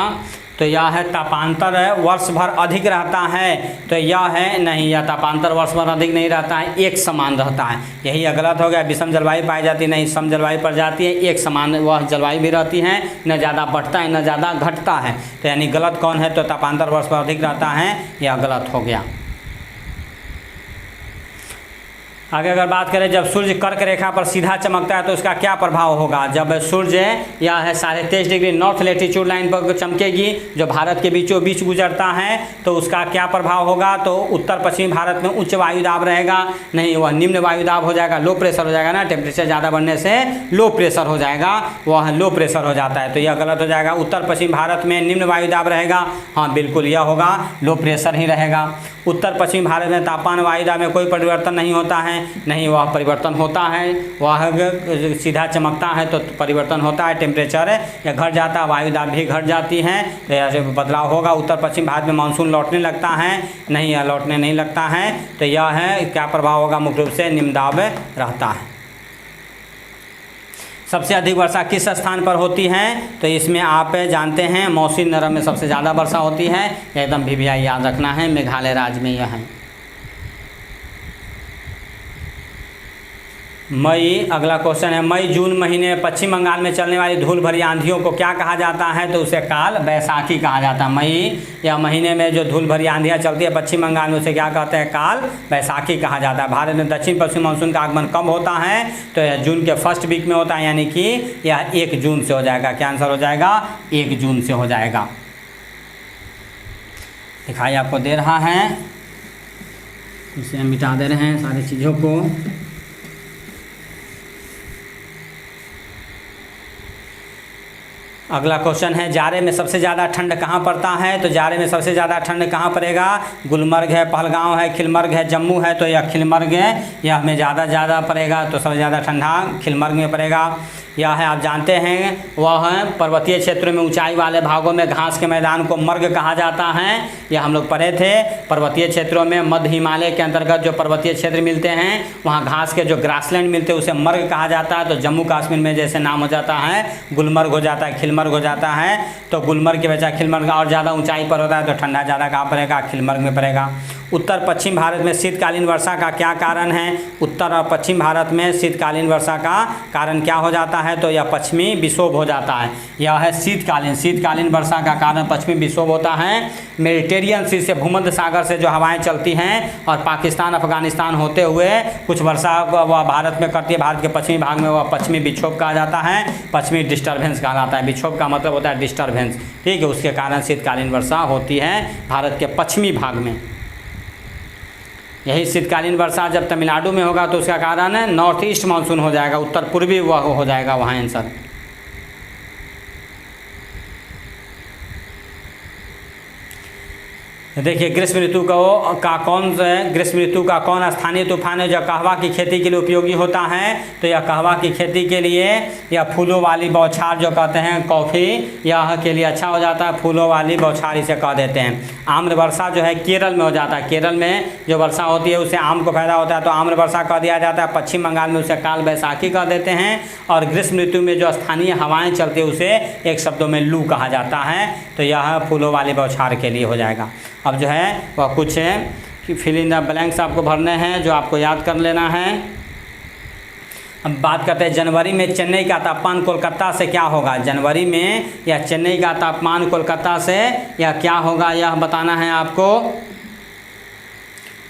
तो यह है तापांतर वर्ष भर अधिक रहता है, तो यह है नहीं, यह तापांतर वर्ष भर अधिक नहीं रहता है, एक समान रहता है। यही गलत हो गया। विषम जलवायु पाई जाती नहीं, सम जलवायु पर जाती है, एक समान वह जलवायु भी रहती है, न ज़्यादा बढ़ता है न ज़्यादा घटता है। तो यानी गलत कौन है, तो तापांतर वर्ष भर अधिक रहता है, यह गलत हो गया। आगे अगर बात करें, जब सूर्य कर्क रेखा पर सीधा चमकता है तो उसका क्या प्रभाव होगा। जब सूर्य यह है 23.5 डिग्री नॉर्थ लेटीट्यूड लाइन पर चमकेगी, जो भारत के बीचों बीच गुजरता है, तो उसका क्या प्रभाव होगा, तो उत्तर पश्चिमी भारत में उच्च वायुदाब रहेगा, नहीं वह निम्न वायुदाब हो जाएगा, लो प्रेशर हो जाएगा ना, टेम्परेचर ज़्यादा बढ़ने से लो प्रेशर हो जाएगा, वह लो प्रेशर हो जाता है, तो यह गलत हो जाएगा। उत्तर पश्चिम भारत में निम्न वायुदाब रहेगा, हाँ बिल्कुल यह होगा, लो प्रेशर ही रहेगा। उत्तर पश्चिम भारत में तापमान वायुदाब में कोई परिवर्तन नहीं होता है, नहीं वह परिवर्तन होता है, वह सीधा चमकता है तो परिवर्तन होता है, टेम्परेचर या घट जाता है, वायुदाब भी घट जाती है, तो ऐसे बदलाव होगा। उत्तर पश्चिम भारत में मानसून लौटने लगता है, नहीं यह लौटने नहीं लगता है, तो यह है क्या प्रभाव होगा, मुख्य रूप से निम्न दाब रहता है। सबसे अधिक वर्षा किस स्थान पर होती है, तो इसमें आप जानते हैं मौसी नरम में सबसे ज़्यादा वर्षा होती है, एकदम VVI याद रखना है, मेघालय राज्य में यह है। मई, अगला क्वेश्चन है, मई जून महीने में पश्चिम बंगाल में चलने वाली धूल भरी आंधियों को क्या कहा जाता है, तो उसे काल बैसाखी कहा जाता है। मई या महीने में जो धूल भरी आंधियाँ चलती है पश्चिम बंगाल में, उसे क्या कहते हैं, काल बैसाखी कहा जाता है। भारत में दक्षिण पश्चिम मानसून का आगमन कब होता है, तो यह जून के फर्स्ट वीक में होता है, यानी कि यह 1 जून से हो जाएगा। क्या आंसर हो जाएगा, 1 जून से हो जाएगा। दिखाई आपको दे रहा है, इसे हम मिटा दे रहे हैं सारी चीज़ों को। अगला क्वेश्चन है, जाड़े में सबसे ज़्यादा ठंड कहाँ पड़ता है, तो जाड़े में सबसे ज़्यादा ठंड कहाँ पड़ेगा, गुलमर्ग है, पहलगांव है, खिलमर्ग है, जम्मू है, तो यह खिलमर्ग है, यह हमें ज़्यादा पड़ेगा, तो सबसे ज़्यादा ठंडा खिलमर्ग में पड़ेगा। यह है आप जानते हैं, वह है पर्वतीय क्षेत्रों में ऊंचाई वाले भागों में घास के मैदान को मर्ग कहा जाता है, यह हम लोग पढ़े थे। पर्वतीय क्षेत्रों में मध्य हिमालय के अंतर्गत जो पर्वतीय क्षेत्र मिलते हैं, वहाँ घास के जो ग्रासलैंड मिलते हैं उसे मर्ग कहा जाता है। तो जम्मू कश्मीर में जैसे नाम हो जाता है गुलमर्ग हो जाता है, खिलमर्ग हो जाता है, तो गुलमर्ग के बजाय खिलमर्ग और ज़्यादा ऊंचाई पर होता है, तो ठंडा ज़्यादा कहाँ पड़ेगा, खिलमर्ग में पड़ेगा। उत्तर पश्चिम भारत में शीतकालीन वर्षा का क्या कारण है, उत्तर और पश्चिम भारत में शीतकालीन वर्षा का कारण क्या हो जाता है, तो यह पश्चिमी विक्षोभ हो जाता है। यह है शीतकालीन वर्षा का कारण पश्चिमी विक्षोभ होता है। मेडिटेरियन सी से भूमध्य सागर से जो हवाएं चलती हैं और पाकिस्तान अफगानिस्तान होते हुए कुछ वर्षा वह भारत में करती है, भारत के पश्चिमी भाग में वह पश्चिमी विक्षोभ कहा जाता है, पश्चिमी डिस्टर्बेंस कहा जाता है। विक्षोभ का मतलब होता है डिस्टर्बेंस, ठीक है, उसके कारण शीतकालीन वर्षा होती है भारत के पश्चिमी भाग में। यही शीतकालीन वर्षा जब तमिलनाडु में होगा तो उसका कारण है नॉर्थ ईस्ट मानसून हो जाएगा, उत्तर पूर्वी वह हो जाएगा वहाँ आंसर। देखिए ग्रीष्म ऋतु का कौन स्थानीय तूफान है जो कहवा की खेती के लिए उपयोगी होता है, तो यह कहवा की खेती के लिए या फूलों वाली बौछार जो कहते हैं कॉफ़ी, यह के लिए अच्छा हो जाता है, फूलों वाली बौछार इसे कह देते हैं। आम्र वर्षा जो है केरल में हो जाता है, केरल में जो वर्षा होती है उससे आम को फायदा होता है, तो आम्र वर्षा कह दिया जाता है। पश्चिम बंगाल में उसे काल बैसाखी कह देते हैं, और ग्रीष्म ऋतु में जो स्थानीय हवाएँ चलती है उसे एक शब्दों में लू कहा जाता है, तो यह फूलों वाली बौछार के लिए हो जाएगा। अब जो है वह कुछ कि फिल इन द ब्लैंक्स आपको भरने हैं जो आपको याद कर लेना है। अब बात करते हैं जनवरी में चेन्नई का तापमान कोलकाता से क्या होगा, जनवरी में या चेन्नई का तापमान कोलकाता से या क्या होगा यह बताना है आपको।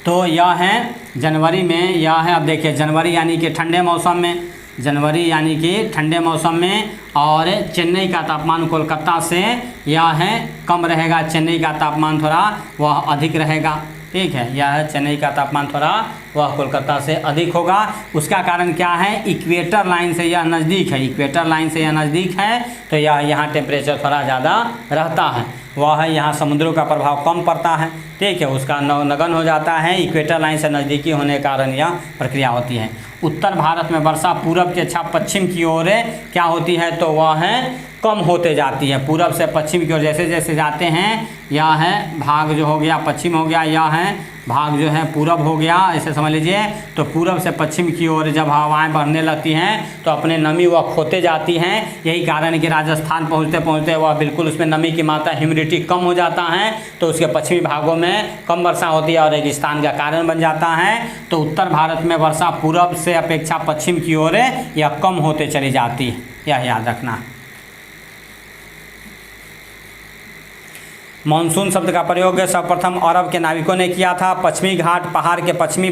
तो यह है जनवरी में, यह है अब देखिए जनवरी यानी कि ठंडे मौसम में, जनवरी यानी कि ठंडे मौसम में, और चेन्नई का तापमान कोलकाता से यह है कम रहेगा, चेन्नई का तापमान थोड़ा वह अधिक रहेगा, ठीक है। यह है चेन्नई का तापमान थोड़ा वह कोलकाता से अधिक होगा। उसका कारण क्या है, इक्वेटर लाइन से यह नज़दीक है, इक्वेटर लाइन से यह नज़दीक है, तो यह यहाँ टेम्परेचर थोड़ा ज़्यादा रहता है। वह है यहाँ समुद्रों का प्रभाव कम पड़ता है, ठीक है, उसका नगन हो जाता है, इक्वेटर लाइन से नज़दीकी होने के कारण यह प्रक्रिया होती है। उत्तर भारत में वर्षा पूरब के छा पश्चिम की ओर क्या होती है, तो वह है कम होते जाती है, पूरब से पश्चिम की ओर जैसे जैसे जाते हैं, यह है भाग जो हो गया पश्चिम हो गया, यह है भाग जो है पूरब हो गया, ऐसे समझ लीजिए। तो पूरब से पश्चिम की ओर जब हवाएं बढ़ने लगती हैं तो अपने नमी वह खोते जाती हैं। यही कारण है कि राजस्थान पहुंचते पहुंचते वह बिल्कुल उसमें नमी की मात्रा, ह्यूमिडिटी कम हो जाता है, तो उसके पश्चिमी भागों में कम वर्षा होती है और रेगिस्तान का कारण बन जाता है। तो उत्तर भारत में वर्षा पूरब से अपेक्षा पश्चिम की ओर यह कम होते चली जाती है, यह याद रखना। मानसून शब्द का प्रयोग सर्वप्रथम अरब के नाविकों ने किया था। पश्चिमी घाट पहाड़ के पश्चिमी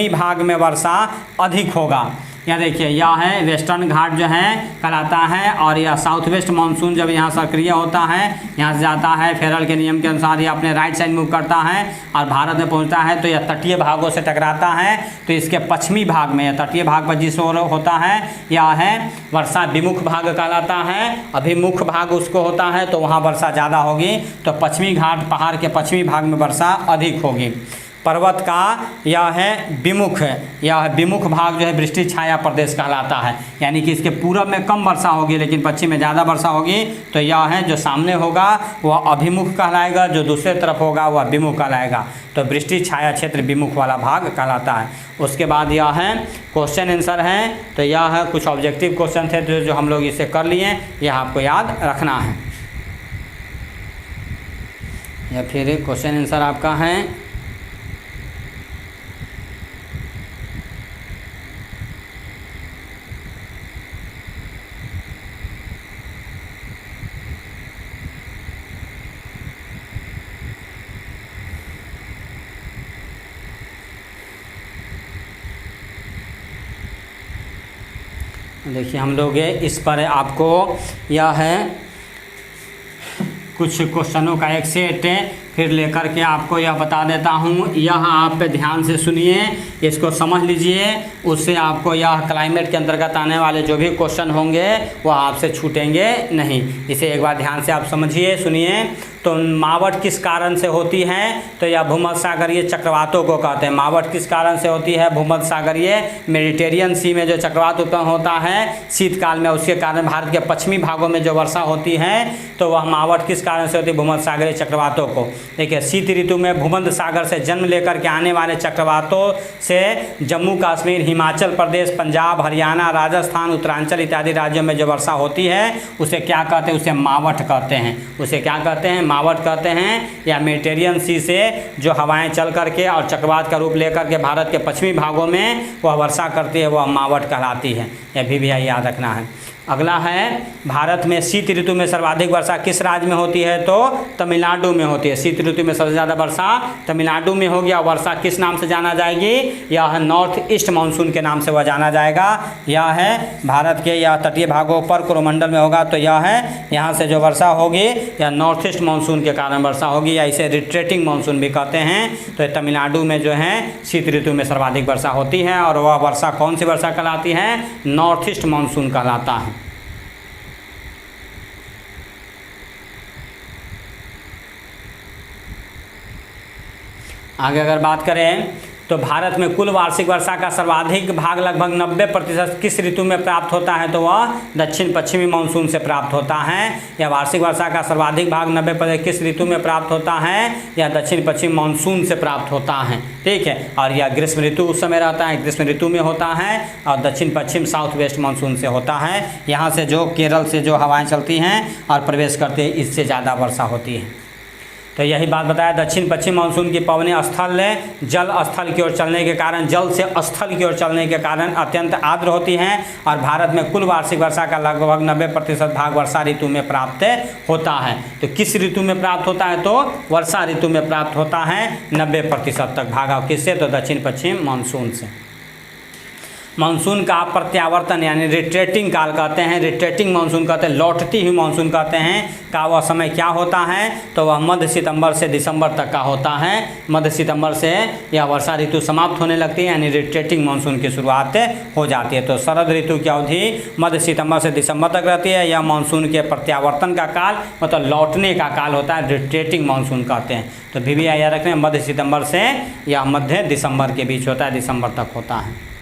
भाग में वर्षा अधिक होगा। यह देखिए, यह है वेस्टर्न घाट जो है कहलाता है, और यह साउथ वेस्ट मानसून जब यहाँ सक्रिय होता है, यहाँ से जाता है, फेरल के नियम के अनुसार यह अपने राइट साइड मूव करता है और भारत में पहुँचता है तो यह तटीय भागों से टकराता है। तो इसके पश्चिमी भाग में, यह तटीय भाग पर जिस ओर होता है, यह है वर्षा विमुख भाग कहलाता है। अभिमुख भाग उसको होता है तो वहाँ वर्षा ज़्यादा होगी। तो पश्चिमी घाट पहाड़ के पश्चिमी भाग में वर्षा अधिक होगी। पर्वत का यह है विमुख, यह विमुख भाग जो है वृष्टि छाया प्रदेश कहलाता है, यानी कि इसके पूरब में कम वर्षा होगी लेकिन पश्चिम में ज़्यादा वर्षा होगी। तो यह है जो सामने होगा वह अभिमुख कहलाएगा, जो दूसरे तरफ होगा वह विमुख कहलाएगा। तो वृष्टि छाया क्षेत्र विमुख वाला भाग कहलाता है। उसके बाद यह है क्वेश्चन आंसर है। तो यह है कुछ ऑब्जेक्टिव क्वेश्चन थे जो हम लोग इसे कर लिए, यह आपको याद रखना है। या फिर क्वेश्चन आंसर आपका है देखिए, हम लोग इस पर आपको यह है कुछ क्वेश्चनों का एक सेट फिर लेकर के आपको यह बता देता हूँ। यह आप ध्यान से सुनिए, इसको समझ लीजिए, उससे आपको यह क्लाइमेट के अंतर्गत आने वाले जो भी क्वेश्चन होंगे वह आपसे छूटेंगे नहीं। इसे एक बार ध्यान से आप समझिए, सुनिए। तो मावट किस कारण से होती है? तो यह भूमध्य सागरीय चक्रवातों को कहते हैं। मावट किस कारण से होती है? भूमध्य सागरीय मेडिटेरियन सी में जो चक्रवात उत्पन्न होता है शीतकाल में, उसके कारण भारत के पश्चिमी भागों में जो वर्षा होती है तो वह मावट किस कारण से होती है? भूमध्य सागरीय चक्रवातों को। देखिए, शीत ऋतु में भूमध्य सागर से जन्म लेकर के आने वाले चक्रवातों से जम्मू कश्मीर, हिमाचल प्रदेश, पंजाब, हरियाणा, राजस्थान, उत्तरांचल इत्यादि राज्यों में जो वर्षा होती है उसे क्या कहते हैं? उसे मावट कहते हैं। उसे क्या कहते हैं? मावट कहते हैं। या मेडिटेरियन सी से जो हवाएं चल करके और चक्रवात का रूप लेकर के भारत के पश्चिमी भागों में वह वर्षा करती है, वह मावट कहलाती है। यह भी याद रखना है। अगला है, भारत में शीत ऋतु में सर्वाधिक वर्षा किस राज्य में होती है? तो तमिलनाडु में होती है। शीत ऋतु में सबसे ज़्यादा वर्षा तमिलनाडु में होगी। और वर्षा किस नाम से जाना जाएगी? यह नॉर्थ ईस्ट मानसून के नाम से वह जाना जाएगा। यह है भारत के या तटीय भागों पर कोरोमंडल में होगा। तो यह है, यहाँ से जो वर्षा होगी यह नॉर्थ ईस्ट मानसून के कारण वर्षा होगी, या इसे रिट्रेटिंग मानसून भी कहते हैं। तो तमिलनाडु में जो है शीत ऋतु में सर्वाधिक वर्षा होती है, और वह वर्षा कौन सी वर्षा कहलाती है? नॉर्थ ईस्ट मानसून कहलाता है। आगे अगर बात करें तो भारत में कुल वार्षिक वर्षा का सर्वाधिक भाग लगभग 90% किस ऋतु में प्राप्त होता है? तो वह दक्षिण पश्चिमी मानसून से प्राप्त होता है। या वार्षिक वर्षा का सर्वाधिक भाग 90% किस ऋतु में प्राप्त होता है? या दक्षिण पश्चिम मानसून से प्राप्त होता है। ठीक है। और यह ग्रीष्म ऋतु उस समय रहता है, ग्रीष्म ऋतु में होता है, और दक्षिण पश्चिम साउथ वेस्ट मानसून से होता है। यहाँ से जो केरल से जो हवाएँ चलती हैं और प्रवेश करती है, इससे ज़्यादा वर्षा होती है। तो यही बात बताया, दक्षिण पश्चिम मानसून की पवनें स्थल जल स्थल की ओर चलने के कारण, जल से स्थल की ओर चलने के कारण अत्यंत आर्द्र होती हैं, और भारत में कुल वार्षिक वर्षा का लगभग 90% भाग वर्षा ऋतु में प्राप्त होता है। तो किस ऋतु में प्राप्त होता है? तो वर्षा ऋतु में प्राप्त होता है 90% तक भाग। किससे? तो दक्षिण पश्चिम मानसून से। मानसून का प्रत्यावर्तन यानी रिट्रेटिंग काल कहते हैं, रिट्रेटिंग मानसून कहते हैं, लौटती हुई मानसून कहते हैं का वह समय क्या होता है? तो वह मध्य सितंबर से दिसंबर तक का होता है। मध्य सितंबर से यह वर्षा ऋतु समाप्त होने लगती है, यानी रिट्रेटिंग मानसून की शुरुआत हो जाती है। तो शरद ऋतु की अवधि मध्य सितंबर से दिसंबर तक रहती है। यह मानसून के प्रत्यावर्तन का काल, मतलब लौटने का काल होता है, रिट्रेटिंग मानसून कहते हैं। तो भी याद रखना है, मध्य सितंबर से या मध्य दिसंबर के बीच होता है, दिसंबर तक होता है।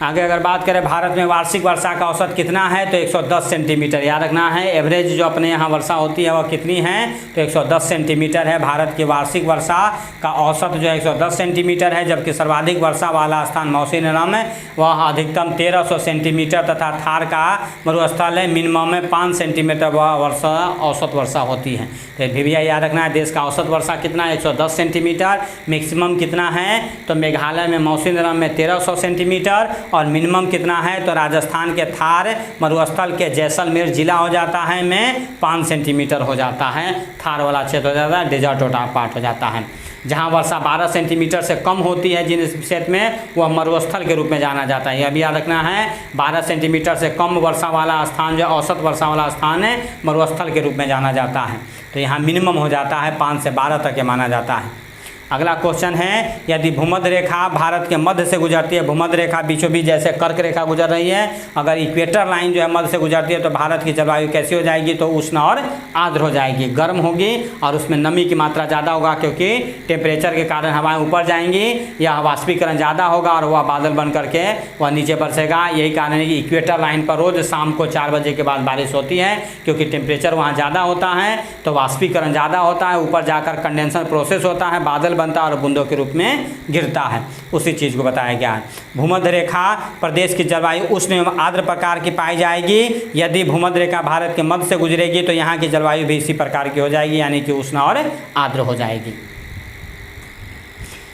आगे अगर बात करें भारत में वार्षिक वर्षा का औसत कितना है, तो 110 सेंटीमीटर याद रखना है। एवरेज जो अपने यहाँ वर्षा होती है वह कितनी है, तो 110 सेंटीमीटर है। भारत की वार्षिक वर्षा का औसत जो है 110 सेंटीमीटर है, जबकि सर्वाधिक वर्षा वाला स्थान मौसिनराम है, वह अधिकतम 1300 सेंटीमीटर तथा थार का मरुस्थल है, मिनिमम में 5 सेंटीमीटर वह वर्षा औसत वर्षा होती है। तो भी भैया याद रखना है, देश का औसत वर्षा कितना है 110 सेंटीमीटर, मैक्सिमम कितना है, तो मेघालय में मौसिनराम में 1300 सेंटीमीटर, और मिनिमम कितना है, तो राजस्थान के थार मरुस्थल के जैसलमेर जिला हो जाता है में 5 सेंटीमीटर हो जाता है, थार वाला क्षेत्र हो जाता है, डेजर्ट पार्ट हो जाता है। जहाँ वर्षा 12 सेंटीमीटर से कम होती है जिन क्षेत्र में, वह मरुस्थल के रूप में जाना जाता है। यह भी याद रखना है, 12 सेंटीमीटर से कम वर्षा वाला स्थान जो औसत वर्षा वाला स्थान है मरुस्थल के रूप में जाना जाता है। तो यहाँ मिनिमम हो जाता है 5 से 12 तक के माना जाता है। अगला क्वेश्चन है, यदि भूमध्य रेखा भारत के मध्य से गुजरती है, भूमध्य रेखा बीचों बीच जैसे कर्क रेखा गुजर रही है, अगर इक्वेटर लाइन जो है मध्य से गुजरती है तो भारत की जलवायु कैसी हो जाएगी, तो उष्ण और आर्द्र हो जाएगी, गर्म होगी और उसमें नमी की मात्रा ज़्यादा होगा, क्योंकि टेम्परेचर के कारण हवाएं ऊपर जाएंगी, या वाष्पीकरण ज़्यादा होगा और वह बादल बन करके वह नीचे बरसेगा। यही कारण है कि इक्वेटर लाइन पर रोज़ शाम को 4 बजे के बाद बारिश होती है, क्योंकि टेम्परेचर वहाँ ज़्यादा होता है, तो वाष्पीकरण ज़्यादा होता है, ऊपर जाकर कंडेंसर प्रोसेस होता है, बादल बनता है और बूंदों के रूप में गिरता है। उसी चीज़ को बताया गया है। भूमध्य रेखा प्रदेश की जलवायु उष्ण एवं आर्द्र प्रकार की पाई जाएगी। यदि भूमध्य रेखा भारत के मध्य से गुजरेगी तो यहाँ की जलवायु भी इसी प्रकार की हो जाएगी, यानी कि उष्ण और आर्द्र हो जाएगी।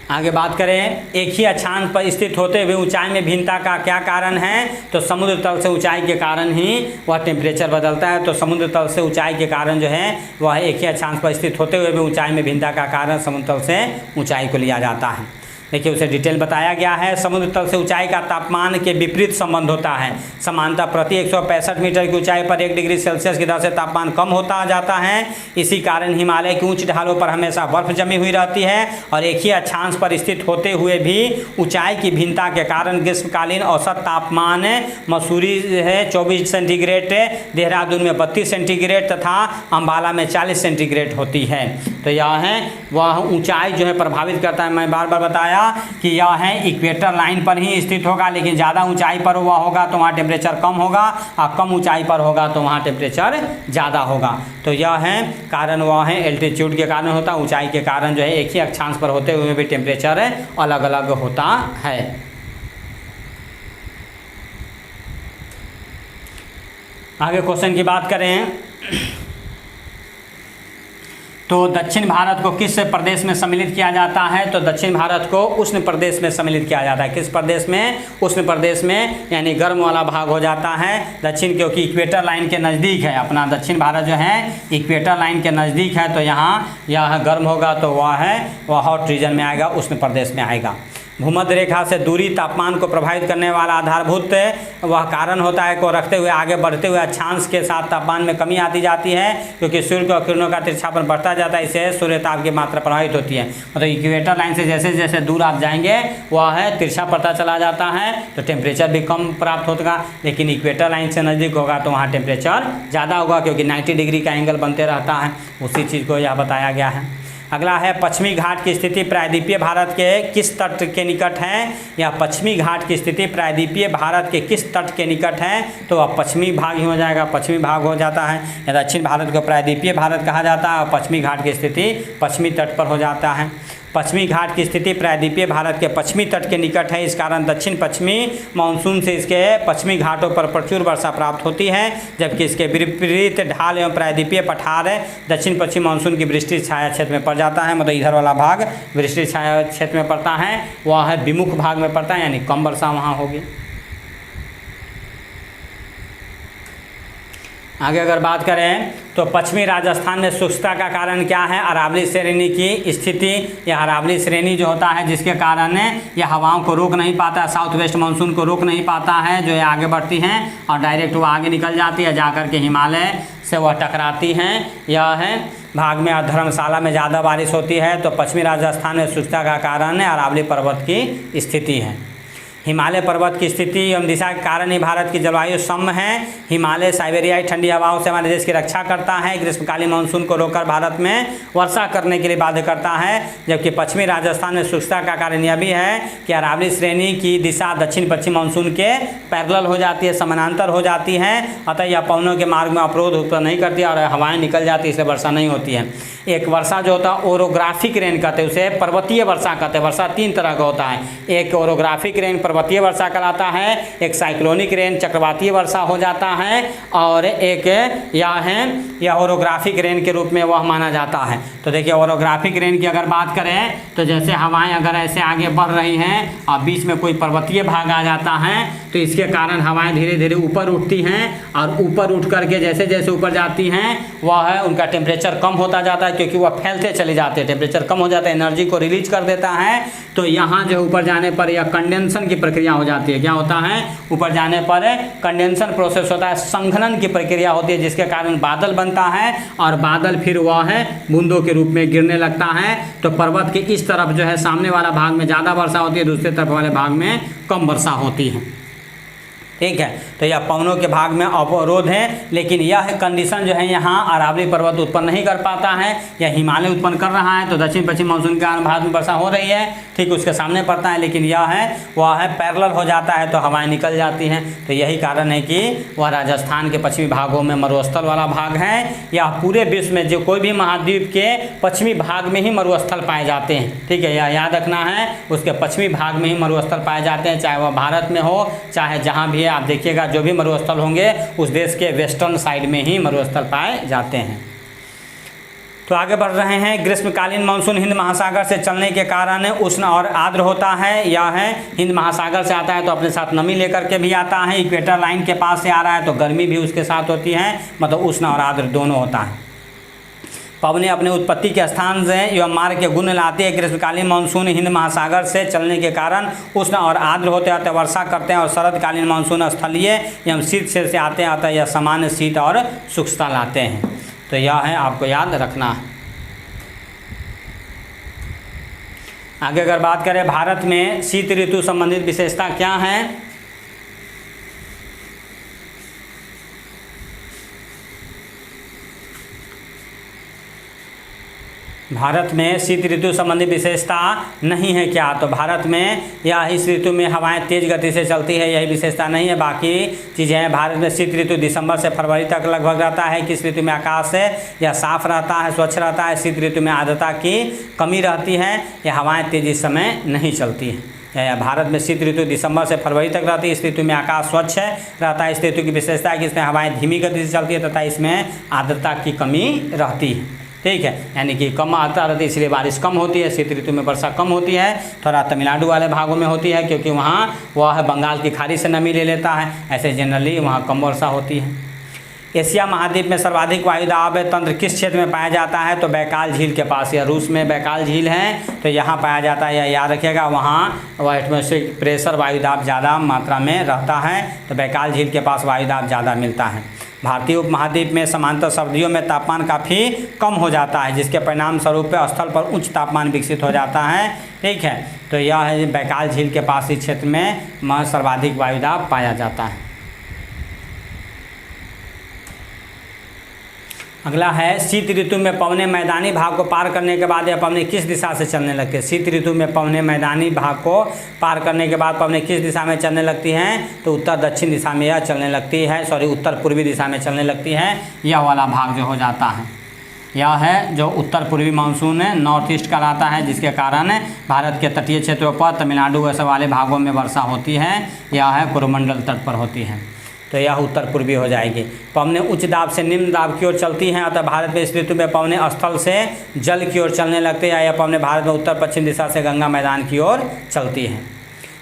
आगे बात करें, एक ही अक्षांश पर स्थित होते हुए ऊंचाई में भिन्नता का क्या कारण है, तो समुद्र तल से ऊंचाई के कारण ही वह टेम्परेचर बदलता है। तो समुद्र तल से ऊंचाई के कारण जो है वह एक ही अक्षांश पर स्थित होते हुए भी ऊंचाई में भिन्नता का कारण समुद्र तल से ऊंचाई को लिया जाता है। देखिए उसे डिटेल बताया गया है। समुद्र तल से ऊंचाई का तापमान के विपरीत संबंध होता है। समानतः प्रति 165 मीटर की ऊंचाई पर 1 डिग्री सेल्सियस की दर से तापमान कम होता जाता है। इसी कारण हिमालय की उच्च ढालों पर हमेशा बर्फ जमी हुई रहती है, और एक ही अक्षांश पर स्थित होते हुए भी ऊंचाई की भिन्नता के कारण ग्रीष्मकालीन औसत तापमान मसूरी है 24 सेंटीग्रेड, देहरादून में 32 सेंटीग्रेड तथा अम्बाला में 40 सेंटीग्रेड होती है। तो यह है वह ऊंचाई जो है प्रभावित करता है। मैं बार बार बताया कि यह है इक्वेटर लाइन पर ही स्थित होगा, लेकिन ज़्यादा ऊंचाई पर हुआ होगा तो वहाँ टेम्परेचर कम होगा, और कम ऊंचाई पर होगा तो वहाँ टेम्परेचर ज़्यादा होगा। तो यह है कारण, वह है एल्टीट्यूड के कारण होता है, ऊंचाई के कारण जो है एक ही अक्षांश पर होते हुए भी टेम्परेचर अलग अलग होता है। आगे क्वेश्चन की बात करें तो दक्षिण भारत को किस प्रदेश में सम्मिलित किया जाता है, तो दक्षिण भारत को उष्ण प्रदेश में सम्मिलित किया जाता है। किस प्रदेश में, उष्ण प्रदेश में, यानी गर्म वाला भाग हो जाता है दक्षिण, क्योंकि इक्वेटर लाइन के नज़दीक है। अपना दक्षिण भारत जो है इक्वेटर लाइन के नज़दीक है, तो यहाँ यह गर्म होगा तो वह हॉट रीजन में आएगा, उष्ण प्रदेश में आएगा। भूमध्य रेखा से दूरी तापमान को प्रभावित करने वाला आधारभूत वह कारण होता है को रखते हुए आगे बढ़ते हुए अक्षांश के साथ तापमान में कमी आती जाती है, क्योंकि सूर्य के किरणों का तिरछापन बढ़ता जाता है, इससे सूर्य ताप की मात्रा प्रभावित होती है। मतलब इक्वेटर लाइन से जैसे जैसे दूर आप जाएंगे वह है तिरछा पड़ता चला जाता है, तो टेम्परेचर भी कम प्राप्त होगा। लेकिन इक्वेटर लाइन से नज़दीक होगा तो वहाँ टेम्परेचर ज़्यादा होगा, क्योंकि 90 डिग्री का एंगल बनते रहता है। उसी चीज़ को यह बताया गया है। अगला है, पश्चिमी घाट की स्थिति प्रायद्वीपीय भारत के किस तट के निकट है, या पश्चिमी घाट की स्थिति प्रायद्वीपीय भारत के किस तट के निकट है, तो अब पश्चिमी भाग ही हो जाएगा, पश्चिमी भाग हो जाता है। या दक्षिण भारत को प्रायद्वीपीय भारत कहा जाता है, और पश्चिमी घाट की स्थिति पश्चिमी तट पर हो जाता है। पश्चिमी घाट की स्थिति प्रायद्वीपीय भारत के पश्चिमी तट के निकट है, इस कारण दक्षिण पश्चिमी मानसून से इसके पश्चिमी घाटों पर प्रचुर वर्षा प्राप्त होती है, जबकि इसके विपरीत ढाल एवं प्रायद्वीपीय पठार दक्षिण पश्चिम मानसून की वृष्टि छाया क्षेत्र में पड़ जाता है। मतलब इधर वाला भाग वृष्टि छाया क्षेत्र में पड़ता है, वह है विमुख भाग में पड़ता है, यानी कम वर्षा वहाँ होगी। आगे अगर बात करें तो पश्चिमी राजस्थान में शुष्कता का कारण क्या है, अरावली श्रेणी की स्थिति। यह अरावली श्रेणी जो होता है जिसके कारण यह हवाओं को रोक नहीं पाता, साउथ वेस्ट मानसून को रोक नहीं पाता है, जो ये आगे बढ़ती हैं और डायरेक्ट वो आगे निकल जाती है, जाकर के हिमालय से वह टकराती हैं। यह है भाग में धर्मशाला में ज़्यादा बारिश होती है, तो पश्चिमी राजस्थान में शुष्कता का कारण अरावली पर्वत की स्थिति है। हिमालय पर्वत की स्थिति एवं दिशा के कारण ही भारत की जलवायु सम है। हिमालय साइबेरियाई ठंडी हवाओं से हमारे देश की रक्षा करता है। ग्रीष्मकालीन मानसून को रोककर भारत में वर्षा करने के लिए बाध्य करता है। जबकि पश्चिमी राजस्थान में शुष्कता का कारण यह भी है कि अरावली श्रेणी की दिशा दक्षिण पश्चिम मानसून के पैरेलल हो जाती है, समानांतर हो जाती है। अतः यह पवनों के मार्ग में अवरोध उत्पन्न नहीं करती और हवाएं निकल जाती है, इसलिए वर्षा नहीं होती है। एक वर्षा जो होता है ओरोग्राफिक रेन कहते हैं, उसे पर्वतीय वर्षा कहते हैं। वर्षा 3 तरह का होता है, एक ओरोग्राफिक रेन पर्वतीय वर्षा कहलाता है, एक साइक्लोनिक रेन चक्रवातीय वर्षा हो जाता है, और एक यह ओरोग्राफिक रेन के रूप में वह माना जाता है। तो देखिए ओरोग्राफिक रेन की अगर बात करें तो जैसे हवाएं अगर ऐसे आगे बढ़ रही हैं और बीच में कोई पर्वतीय भाग आ जाता है तो इसके कारण हवाएं धीरे धीरे ऊपर उठती हैं, और ऊपर उठ करके जैसे जैसे ऊपर जाती हैं वह है उनका टेम्परेचर कम होता जाता है, क्योंकि वह फैलते चले जाते हैं, टेम्परेचर कम हो जाता है, एनर्जी को रिलीज कर देता है। तो यहाँ जो ऊपर जाने पर यह कंडेंसन की प्रक्रिया हो जाती है। क्या होता है? ऊपर जाने पर कंडेंसन प्रोसेस होता है, संघनन की प्रक्रिया होती है, जिसके कारण बादल बनता है और बादल फिर वह है बूंदों के रूप में गिरने लगता है। तो पर्वत के इस तरफ जो है सामने वाला भाग में ज़्यादा वर्षा होती है, दूसरे तरफ वाले भाग में कम वर्षा होती है। ठीक है, तो यह पवनों के भाग में अवरोध है, लेकिन यह कंडीशन जो है यहाँ अरावली पर्वत उत्पन्न नहीं कर पाता है, यह हिमालय उत्पन्न कर रहा है। तो दक्षिण पश्चिम मानसून के कारण भारत में वर्षा हो रही है, ठीक उसके सामने पड़ता है, लेकिन वह है पैरेलल हो जाता है, तो हवाएं निकल जाती हैं। तो यही कारण है कि वह राजस्थान के पश्चिमी भागों में मरुस्थल वाला भाग है। यह पूरे विश्व में जो कोई भी महाद्वीप के पश्चिमी भाग में ही मरुस्थल पाए जाते हैं। ठीक है, यह याद रखना है, उसके पश्चिमी भाग में ही मरुस्थल पाए जाते हैं, चाहे वह भारत में हो चाहे जहाँ भी। आप देखिएगा जो भी मरुस्थल होंगे उस देश के वेस्टर्न साइड में ही मरुस्थल पाए जाते हैं। तो आगे बढ़ रहे हैं। ग्रीष्मकालीन मानसून हिंद महासागर से चलने के कारण उष्ण और आर्द्र होता है। यह है हिंद महासागर से आता है तो अपने साथ नमी लेकर के भी आता है। इक्वेटर लाइन के पास से आ रहा है तो गर्मी भी उसके साथ होती है, मतलब उष्ण और आर्द्र दोनों होता है। पवनें अपने उत्पत्ति के स्थान से एवं मार्ग के गुण लाते हैं। ग्रीष्मकालीन मानसून हिंद महासागर से चलने के कारण उष्ण और आर्द्र होते हैं, अतः वर्षा करते हैं। और शरदकालीन मानसून स्थलीय एवं शीत से आते हैं, अतः यह सामान्य शीत और शुष्कता लाते हैं। तो यह है, आपको याद रखना है। आगे अगर बात करें भारत में शीत ऋतु संबंधित विशेषता क्या है, भारत में शीत ऋतु संबंधी विशेषता नहीं है क्या? तो भारत में या इस ऋतु में हवाएं तेज गति से चलती है, यही विशेषता नहीं है। बाकी चीज़ें हैं। भारत में शीत ऋतु दिसंबर से फरवरी तक लगभग रहता है। किस ऋतु में आकाश है या साफ रहता है, स्वच्छ रहता है। शीत ऋतु में आर्द्रता की कमी रहती है, या हवाएँ तेजी समय नहीं चलती हैं। भारत में शीत ऋतु दिसंबर से फरवरी तक रहती है। इस ऋतु में आकाश स्वच्छ रहता है। इस ऋतु की विशेषता है कि इसमें हवाएं धीमी गति से चलती है तथा इसमें आर्द्रता की कमी रहती है। ठीक है, यानी कि कम आर्द्रता रहती है, इसलिए बारिश कम होती है। शीत ऋतु में वर्षा कम होती है, थोड़ा तमिलनाडु वाले भागों में होती है, क्योंकि वहाँ वह बंगाल की खाड़ी से नमी ले लेता है। ऐसे जनरली वहाँ कम वर्षा होती है। एशिया महाद्वीप में सर्वाधिक वायुदाब तंत्र किस क्षेत्र में पाया जाता है? तो बैकाल झील के पास, या रूस में बैकाल झील है तो यहाँ पाया जाता है। या याद रखिएगा, वहाँ एटमॉस्फेरिक प्रेशर वायुदाब ज़्यादा मात्रा में रहता है, तो बैकाल झील के पास वायुदाब ज़्यादा मिलता है। भारतीय उपमहाद्वीप में समांतर सर्दियों में तापमान काफ़ी कम हो जाता है, जिसके परिणाम स्वरूप स्थल पर उच्च तापमान विकसित हो जाता है। ठीक है, तो यह है बैकाल झील के पास इस क्षेत्र में सर्वाधिक वायुदाब पाया जाता है। अगला है शीत ऋतु में पवनें मैदानी भाग को पार करने के बाद यह पवनें किस दिशा से चलने लगती है? शीत ऋतु में पवनें मैदानी भाग को पार करने के बाद पवनें किस दिशा में चलने लगती हैं? तो उत्तर दक्षिण दिशा में यह चलने लगती है, उत्तर पूर्वी दिशा में चलने लगती है। यह वाला भाग जो हो जाता है, यह है जो उत्तर पूर्वी मानसून है, नॉर्थ ईस्ट कहलाता है, जिसके कारण भारत के तटीय क्षेत्रों पर तमिलनाडु ऐसे वाले भागों में वर्षा होती है। यह है कोरोमंडल तट पर होती है, तो यह उत्तर पूर्वी हो जाएगी। पवनें उच्च दाब से निम्न दाब की ओर चलती हैं, अतः भारत में इस ऋतु में पवनें स्थल से जल की ओर चलने लगती है। यह पवनें भारत में उत्तर पश्चिम दिशा से गंगा मैदान की ओर चलती हैं।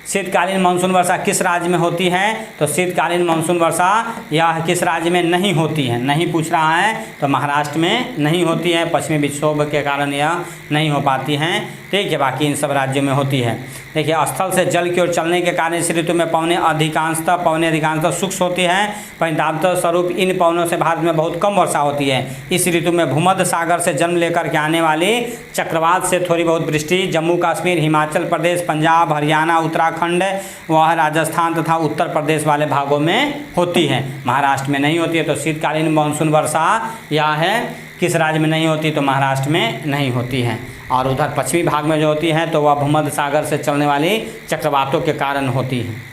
शीतकालीन मानसून वर्षा किस राज्य में होती है? तो शीतकालीन मानसून वर्षा यह किस राज्य में नहीं होती है? नहीं पूछ रहा है, तो महाराष्ट्र में नहीं होती है, पश्चिमी विक्षोभ के कारण यह नहीं हो पाती हैं। ठीक है, बाकी इन सब राज्यों में होती है। देखिए, स्थल से जल की ओर चलने के कारण इस ऋतु में पवनें अधिकांशतः शुष्क होती है। परिणामतः स्वरूप इन पवनों से भारत में बहुत कम वर्षा होती है। इस ऋतु में भूमध्य सागर से जन्म लेकर के आने वाली चक्रवात से थोड़ी बहुत वृष्टि जम्मू कश्मीर, हिमाचल प्रदेश, पंजाब, हरियाणा, उत्तराखंड उत्तराखंड, वह राजस्थान तथा उत्तर प्रदेश वाले भागों में होती है। महाराष्ट्र में नहीं होती है। तो शीतकालीन मानसून वर्षा यह है किस राज्य में नहीं होती, तो महाराष्ट्र में नहीं होती है। और उधर पश्चिमी भाग में जो होती है तो वह भूमध्य सागर से चलने वाली चक्रवातों के कारण होती है।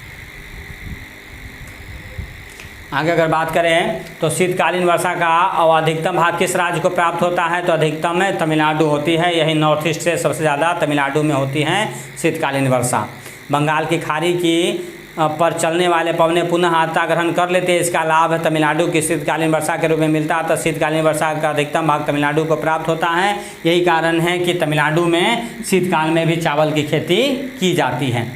आगे अगर बात करें तो शीतकालीन वर्षा का अधिकतम भाग किस राज्य को प्राप्त होता है, तो अधिकतम में तमिलनाडु होती है। यही नॉर्थ ईस्ट से सबसे ज़्यादा तमिलनाडु में होती है शीतकालीन वर्षा। बंगाल की खाड़ी की पर चलने वाले पवने पुनः आर्द्रता ग्रहण कर लेते हैं। इसका लाभ तमिलनाडु की शीतकालीन वर्षा के रूप में मिलता है। तो शीतकालीन वर्षा का अधिकतम भाग तमिलनाडु को प्राप्त होता है। यही कारण है कि तमिलनाडु में शीतकाल में भी चावल की खेती की जाती है।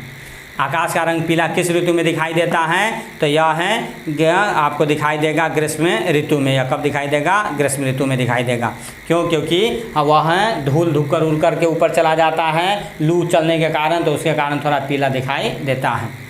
आकाश का रंग पीला किस ऋतु में दिखाई देता है, तो यह है आपको दिखाई देगा ग्रीष्म ऋतु में। यह कब दिखाई देगा, ग्रीष्म ऋतु में दिखाई देगा। क्यों, क्योंकि वह धूल धुकर उड़ कर के ऊपर चला जाता है लू चलने के कारण, तो उसके कारण थोड़ा पीला दिखाई देता है।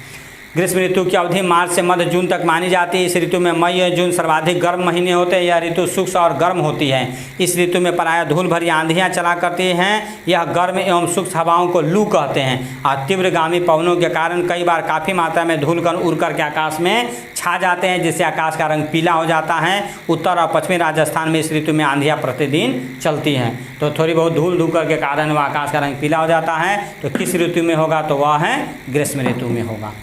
ग्रीष्म ऋतु की अवधि मार्च से मध्य जून तक मानी जाती है। इस ऋतु में मई और जून सर्वाधिक गर्म महीने होते हैं। यह ऋतु शुष्क और गर्म होती है। इस ऋतु में प्रायः धूल भरी आंधियाँ चला करती हैं। यह गर्म एवं शुष्क हवाओं को लू कहते हैं। और तीव्रगामी पवनों के कारण कई बार काफ़ी मात्रा में धूल कण उड़ करके आकाश में छा जाते हैं, जिससे आकाश का रंग पीला हो जाता है। उत्तर और पश्चिमी राजस्थान में इस ऋतु में आंधियाँ प्रतिदिन चलती हैं। तो थोड़ी बहुत धूल धूकर के कारण वह आकाश का रंग पीला हो जाता है। तो किस ऋतु में होगा, तो वह है ग्रीष्म ऋतु में होगा।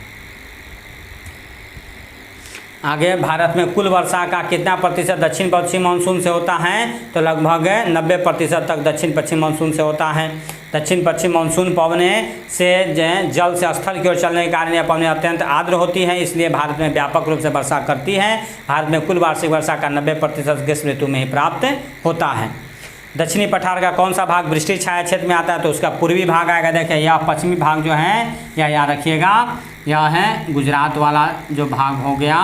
आगे भारत में कुल वर्षा का कितना प्रतिशत दक्षिण पश्चिम मानसून से होता है, तो लगभग 90% तक दक्षिण पश्चिम मानसून से होता है। दक्षिण पश्चिम मानसून पवने से जल से स्थल की ओर चलने के कारण यह पवने अत्यंत आर्द्र होती है, इसलिए भारत में व्यापक रूप से वर्षा करती है। भारत में कुल वार्षिक वर्षा का 90% ग्रीष्म ऋतु में ही प्राप्त होता है। दक्षिणी पठार का कौन सा भाग वृष्टि छाया क्षेत्र में आता है, तो उसका पूर्वी भाग आएगा। देखिए यह पश्चिमी भाग जो है यह याद रखिएगा, यह है गुजरात वाला जो भाग हो गया,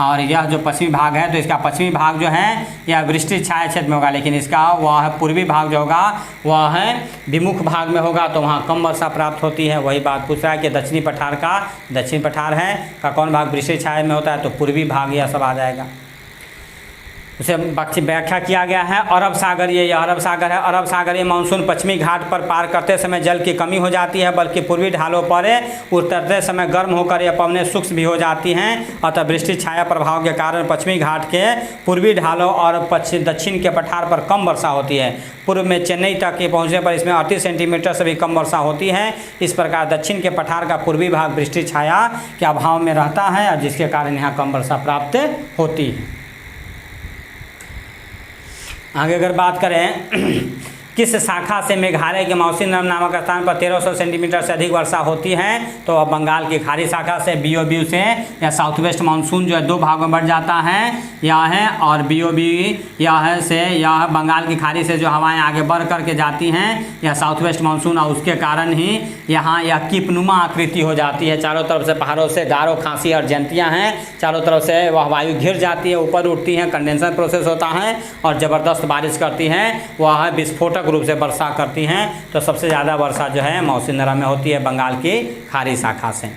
और यह जो पश्चिमी भाग है तो इसका पश्चिमी भाग जो है यह वृष्टि छाया क्षेत्र में होगा। लेकिन इसका वह पूर्वी भाग जो होगा वह है विमुख भाग में होगा, तो वहाँ कम वर्षा प्राप्त होती है। वही बात पूछ रहा है कि दक्षिणी पठार का, दक्षिण पठार है का कौन भाग वृष्टि छाया में होता है, तो पूर्वी भाग यह सब आ जाएगा। उसे व्याख्या किया गया है अरब सागर। ये अरब सागर है। अरब सागर ये मानसून पश्चिमी घाट पर पार करते समय जल की कमी हो जाती है, बल्कि पूर्वी ढालों पर उतरते समय गर्म होकर यह पवनें सूक्ष्म भी हो जाती हैं। अतः वृष्टि छाया प्रभाव के कारण पश्चिमी घाट के पूर्वी ढालों और दक्षिण के पठार पर कम वर्षा होती है। पूर्व में चेन्नई तक के पहुँचने पर इसमें 38 सेंटीमीटर से भी कम वर्षा होती है। इस प्रकार दक्षिण के पठार का पूर्वी भाग वृष्टि छाया के अभाव में रहता है, और जिसके कारण यहाँ कम वर्षा प्राप्त होती है। आगे अगर बात करें किस शाखा से मेघालय के मौसिनराम नामक स्थान पर 1300 सेंटीमीटर से अधिक वर्षा होती है, तो अब बंगाल की खाड़ी शाखा से बीओबी से या साउथ वेस्ट मानसून जो है दो भागों में बढ़ जाता है, यह है, और बीओबी यह है से यह बंगाल की खाड़ी से जो हवाएं आगे बढ़ करके जाती हैं यह साउथ वेस्ट मानसून, और उसके कारण ही यहाँ यह कीपनुमा आकृति हो जाती है। चारों तरफ से पहाड़ों से गारो खांसी और जयंतियाँ हैं, चारों तरफ से वह वायु घिर जाती है, ऊपर उठती हैं, कंडेंसर प्रोसेस होता है और ज़बरदस्त बारिश करती हैं, वह विस्फोटक रूप से वर्षा करती हैं। तो सबसे ज़्यादा वर्षा जो है मौसिनराम में होती है बंगाल की खाड़ी शाखा से।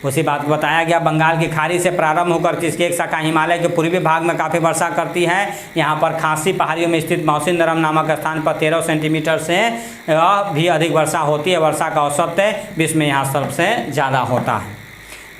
उसी बात को बताया गया बंगाल की खाड़ी से प्रारंभ होकर जिसकी एक शाखा हिमालय के पूर्वी भाग में काफ़ी वर्षा करती है। यहाँ पर खासी पहाड़ियों में स्थित मौसिनराम नामक स्थान पर 13 सेंटीमीटर से भी अधिक वर्षा होती है। वर्षा का औसत विश्व में यहाँ सबसे ज़्यादा होता है।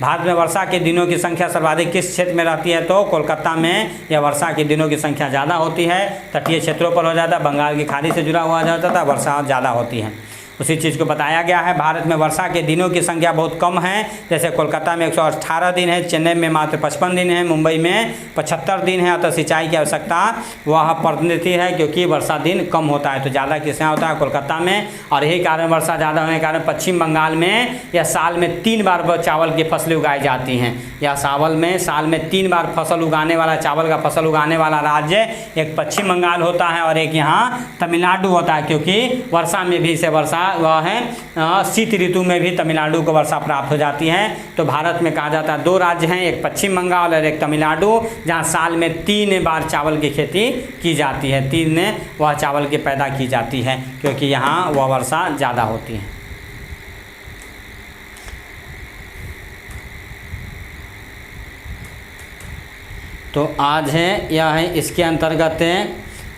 भारत में वर्षा के दिनों की संख्या सर्वाधिक किस क्षेत्र में रहती है, तो कोलकाता में यह वर्षा के दिनों की संख्या ज़्यादा होती है। तटीय क्षेत्रों पर हो जाता है, बंगाल की खाड़ी से जुड़ा हुआ जाता है, वर्षा ज़्यादा होती है। उसी चीज़ को बताया गया है। भारत में वर्षा के दिनों की संख्या बहुत कम है, जैसे कोलकाता में 118 दिन है, चेन्नई में मात्र 55 दिन है, मुंबई में 75 दिन है। अतः सिंचाई की आवश्यकता वह पड़ती है क्योंकि वर्षा दिन कम होता है। तो ज़्यादा किस यहाँ होता है, कोलकाता में। और यही कारण वर्षा ज़्यादा होने के कारण पश्चिम बंगाल में यह साल में 3 बार चावल की फसलें उगाई जाती हैं। यह साल में 3 बार फसल उगाने वाला, चावल का फसल उगाने वाला राज्य एक पश्चिम बंगाल होता है और एक यहाँ तमिलनाडु होता है, क्योंकि वर्षा में भी से वर्षा वह है शीत ऋतु में भी तमिलनाडु को वर्षा प्राप्त हो जाती है। तो भारत में कहा जाता है 2 राज्य हैं, एक पश्चिम बंगाल और एक तमिलनाडु, जहाँ साल में 3 बार चावल की खेती की जाती है। 3 वह चावल की पैदा की जाती है, क्योंकि यहाँ वह वर्षा ज़्यादा होती है। तो आज है यह है इसके अंतर्गत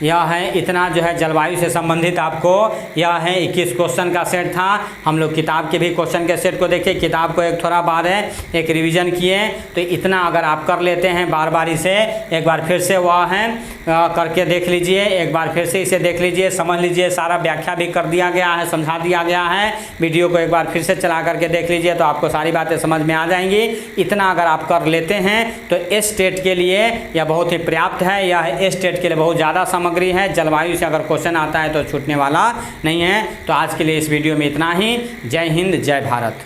यह है इतना जो है जलवायु से संबंधित आपको यह है 21 क्वेश्चन का सेट था। हम लोग किताब के भी क्वेश्चन के सेट को देखे, किताब को एक थोड़ा बार है एक रिवीजन किए। तो इतना अगर आप कर लेते हैं बार बारी से, एक बार फिर से वह है करके देख लीजिए, एक बार फिर से इसे देख लीजिए, समझ लीजिए, सारा व्याख्या भी कर दिया गया है, समझा दिया गया है। वीडियो को एक बार फिर से चला करके देख लीजिए तो आपको सारी बातें समझ में आ जाएंगी। इतना अगर आप कर लेते हैं तो इस स्टेट के लिए यह बहुत ही पर्याप्त है। यह इस स्टेट के लिए बहुत ज़्यादा सामग्री है। जलवायु से अगर क्वेश्चन आता है तो छूटने वाला नहीं है। तो आज के लिए इस वीडियो में इतना ही। जय हिंद, जय भारत।